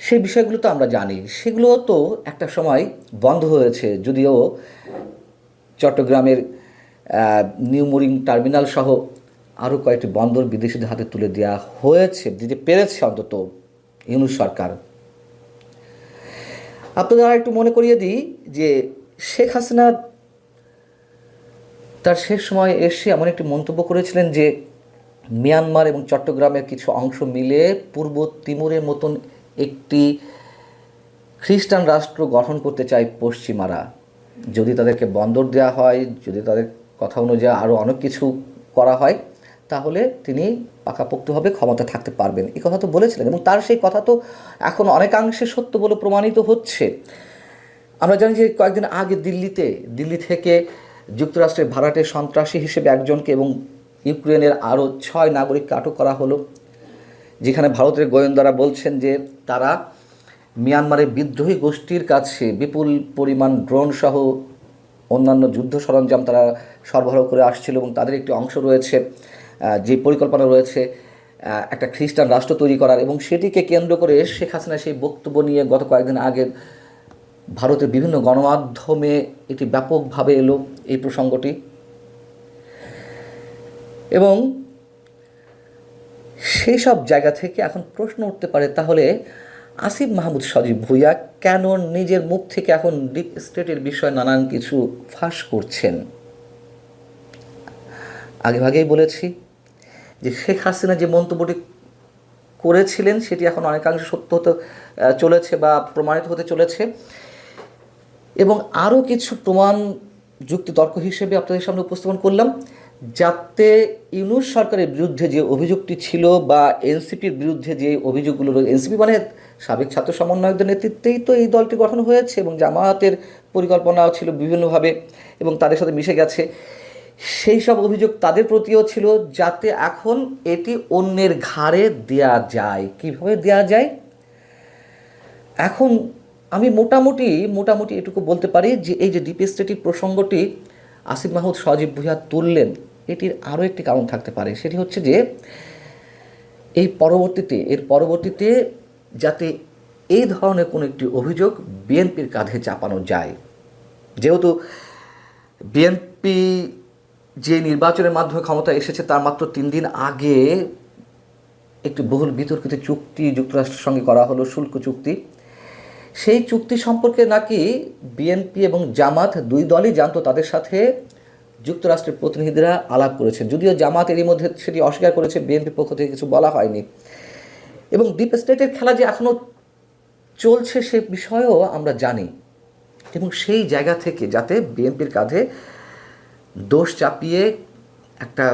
Speaker 3: সেই বিষয়গুলো তো আমরা জানি। সেগুলো তো একটা সময় বন্ধ হয়েছে, যদিও চট্টগ্রামের নিউ মুরিং টার্মিনাল সহ আরও কয়েকটি বন্দর বিদেশিদের হাতে তুলে দেওয়া হয়েছে, দিতে পেরেছে অন্তত ইউনূস সরকার। আপনাদের আর একটু মনে করিয়ে দিই যে শেখ হাসিনা তার শেষ সময় এসে এমন একটি মন্তব্য করেছিলেন যে মিয়ানমার এবং চট্টগ্রামের কিছু অংশ মিলে পূর্ব তিমুরের মতন একটি খ্রিস্টান রাষ্ট্র গঠন করতে চায় পশ্চিমারা। যদি তাদেরকে বন্দর দেওয়া হয়, যদি তাদের কথা অনুযায়ী আরও অনেক কিছু করা হয়, তাহলে তিনি পাকাপোক্তভাবে ক্ষমতা থাকতে পারবেন, এই কথা তো বলেছিলেন। এবং তার সেই কথা তো এখন অনেকাংশে সত্য বলে প্রমাণিত হচ্ছে। আমরা জানি যে কয়েকদিন আগে দিল্লি থেকে যুক্তরাষ্ট্রের ভাড়াটে সন্ত্রাসী হিসেবে একজনকে এবং ইউক্রেনের আরও 6 নাগরিককে আটক করা হলো, যেখানে ভারতের গোয়েন্দারা বলছেন যে তারা মিয়ানমারের বিদ্রোহী গোষ্ঠীর কাছে বিপুল পরিমাণ ড্রোন সহ অন্যান্য যুদ্ধ সরঞ্জাম তারা সরবরাহ করে আসছিল। এবং তাদের একটি অংশ রয়েছে, যে পরিকল্পনা রয়েছে একটা খ্রিস্টান রাষ্ট্র তৈরি করার। এবং সেটিকে কেন্দ্র করে শেখ হাসিনা সেই বক্তব্য নিয়ে গত কয়েকদিন আগে ভারতের বিভিন্ন গণমাধ্যমে এটি ব্যাপকভাবে এলো এই প্রসঙ্গটি। এবং সেই সব জায়গা থেকে এখন প্রশ্ন উঠতে পারে, তাহলে আসিফ মাহমুদ সজীব ভুঁইয়া কেন নিজের মুখ থেকে এখন ডিপ স্টেটের বিষয়ে নানান কিছু ফাঁস করছেন? আগেভাগেই বলেছি যে শেখ হাসিনা যে মন্তব্যটি করেছিলেন সেটি এখন অনেকাংশে সত্য হতে চলেছে বা প্রমাণিত হতে চলেছে। এবং আরও কিছু প্রমাণ যুক্তি তর্ক হিসেবে আপনাদের সামনে উপস্থাপন করলাম, যাতে ইউনূস সরকারের বিরুদ্ধে যে অভিযোগটি ছিল বা এনসিপির বিরুদ্ধে যে অভিযোগগুলো, এনসিপি মানে সাবেক ছাত্র সমন্বয়কদের নেতৃত্বেই তো এই দলটি গঠন হয়েছে এবং জামায়াতের পরিকল্পনা ছিল বিভিন্নভাবে এবং তাদের সাথে মিশে গেছে, সেই সব অভিযোগ তাদের প্রতিও ছিল, যাতে এখন এটি অন্যের ঘাড়ে দেয়া যায়। কিভাবে দেয়া যায়? এখন আমি মোটামুটি এটুকু বলতে পারি যে এই যে ডিপ স্টেটের প্রসঙ্গটি আসিফ মাহমুদ সজীব ভুঁইয়া তুললেন, এটির আরও একটি কারণ থাকতে পারে। সেটি হচ্ছে যে এর পরবর্তীতে যাতে এই ধরনের কোনো একটি অভিযোগ বিএনপির কাঁধে চাপানো যায়। যেহেতু বিএনপি যে নির্বাচনের মাধ্যমে ক্ষমতা এসেছে তার মাত্র 3 দিন আগে একটি বহুল বিতর্কিত চুক্তি যুক্তরাষ্ট্রের সঙ্গে করা হলো, শুল্ক চুক্তি। সেই চুক্তি সম্পর্কে নাকি বিএনপি এবং জামাত দুই দলই জানতো, তাদের সাথে যুক্তরাষ্ট্রের প্রতিনিধিরা আলাপ করেছেন। যদিও জামাত এরই মধ্যে সেটি অস্বীকার করেছে, বিএনপির পক্ষ থেকে কিছু বলা হয়নি। এবং ডিপ স্টেটের খেলা যে এখনও চলছে সে বিষয়েও আমরা জানি। এবং সেই জায়গা থেকে যাতে বিএনপির কাঁধে দোষ চাপিয়ে একটা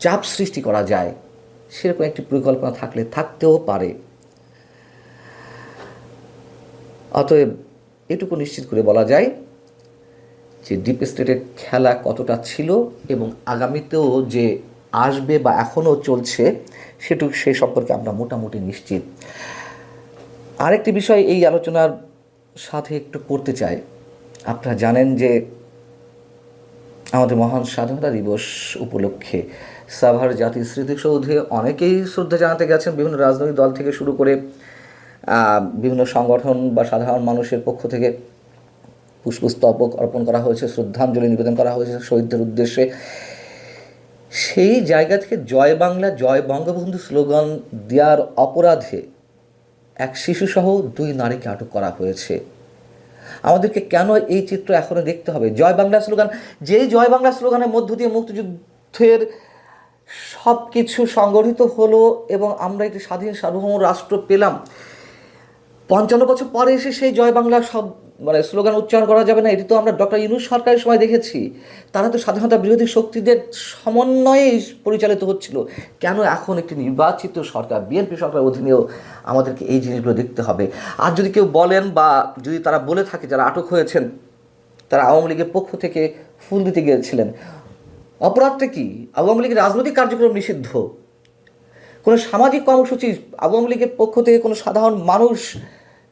Speaker 3: চাপ সৃষ্টি করা যায়, সেরকম একটি পরিকল্পনা থাকতেও পারে। অতএব এটুকু নিশ্চিত করে বলা যায় যে ডিপ স্টেটের খেলা কতটা ছিল এবং আগামীতেও যে আসবে বা এখনও চলছে সে সম্পর্কে আমরা মোটামুটি নিশ্চিত। আরেকটি বিষয় এই আলোচনার সাথে একটু করতে চাই। আপনারা জানেন যে আমাদের মহান স্বাধীনতা দিবস উপলক্ষে সাভার জাতীয় স্মৃতিসৌধে অনেকেই শ্রদ্ধা জানাতে গেছেন। বিভিন্ন রাজনৈতিক দল থেকে শুরু করে বিভিন্ন সংগঠন বা সাধারণ মানুষের পক্ষ থেকে পুষ্পস্তবক অর্পণ করা হয়েছে, শ্রদ্ধাঞ্জলি নিবেদন করা হয়েছে শহীদদের উদ্দেশ্যে। সেই জায়গা থেকে জয় বাংলা জয় বঙ্গবন্ধু স্লোগান দেওয়ার অপরাধে এক শিশুসহ 2 নারীকে আটক করা হয়েছে। আমাদেরকে কেন এই চিত্র এখনো দেখতে হবে? জয় বাংলা স্লোগান, যেই জয় বাংলা স্লোগানের মধ্য দিয়ে মুক্তিযুদ্ধের সব কিছু সংগঠিত হলো এবং আমরা একটি স্বাধীন সার্বভৌম রাষ্ট্র পেলাম, 55 বছর পরে এসে সেই জয় বাংলা স্লোগান উচ্চারণ করা যাবে না? এটি তো আমরা ডক্টর ইউনূস সরকারের সময় দেখেছি। তারা তো স্বাধীনতা বিরোধী শক্তিদের সমন্বয়ে পরিচালিত হচ্ছিল। কেন এখন একটি নির্বাচিত সরকার, বিএনপি সরকারের অধীনেও আমাদেরকে এই জিনিসগুলো দেখতে হবে? আর যদি কেউ বলেন বা যদি তারা বলে থাকে যারা আটক হয়েছেন তারা আওয়ামী লীগের পক্ষ থেকে ফুল দিতে গিয়েছিলেন, অপরাধটা কি? আওয়ামী লীগের রাজনৈতিক কার্যক্রম নিষিদ্ধ। কোনো সামাজিক কর্মসূচি আওয়ামী লীগের পক্ষ থেকে কোনো সাধারণ মানুষ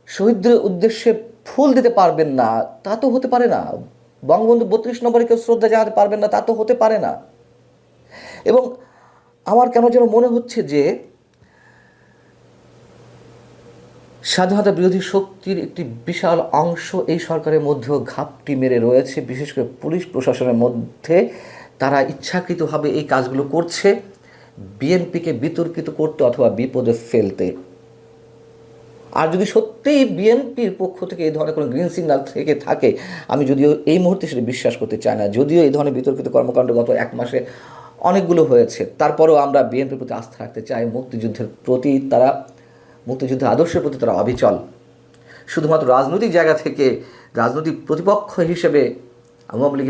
Speaker 3: শহীদদের উদ্দেশ্যে ফুল দিতে পারবেন না, তা তো হতে পারে না। বঙ্গবন্ধু 32 নম্বরে কেউ শ্রদ্ধা জানাতে পারবেন না, তা তো হতে পারে না। এবং আমার কেন যেন মনে হচ্ছে যে স্বাধীনতা বিরোধী শক্তির একটি বিশাল অংশ এই সরকারের মধ্যেও ঘাপটি মেরে রয়েছে, বিশেষ করে পুলিশ প্রশাসনের মধ্যে। তারা ইচ্ছাকৃতভাবে এই কাজগুলো করছে বিএনপিকে বিতর্কিত করতে অথবা বিপদে ফেলতে। আর যদি সত্যিই বিএনপির পক্ষ থেকে এই ধরনের কোনো গ্রিন সিগন্যাল থেকে থাকে, আমি যদিও এই মুহূর্তে সেটা বিশ্বাস করতে চাই না, যদিও এই ধরনের বিতর্কিত কর্মকাণ্ড গত 1 মাসে অনেকগুলো হয়েছে, তারপরেও আমরা বিএনপির প্রতি আস্থা রাখতে চাই। মুক্তিযুদ্ধের আদর্শের প্রতি তারা অবিচল। শুধুমাত্র রাজনৈতিক জায়গা থেকে রাজনৈতিক প্রতিপক্ষ হিসেবে আওয়ামী লীগের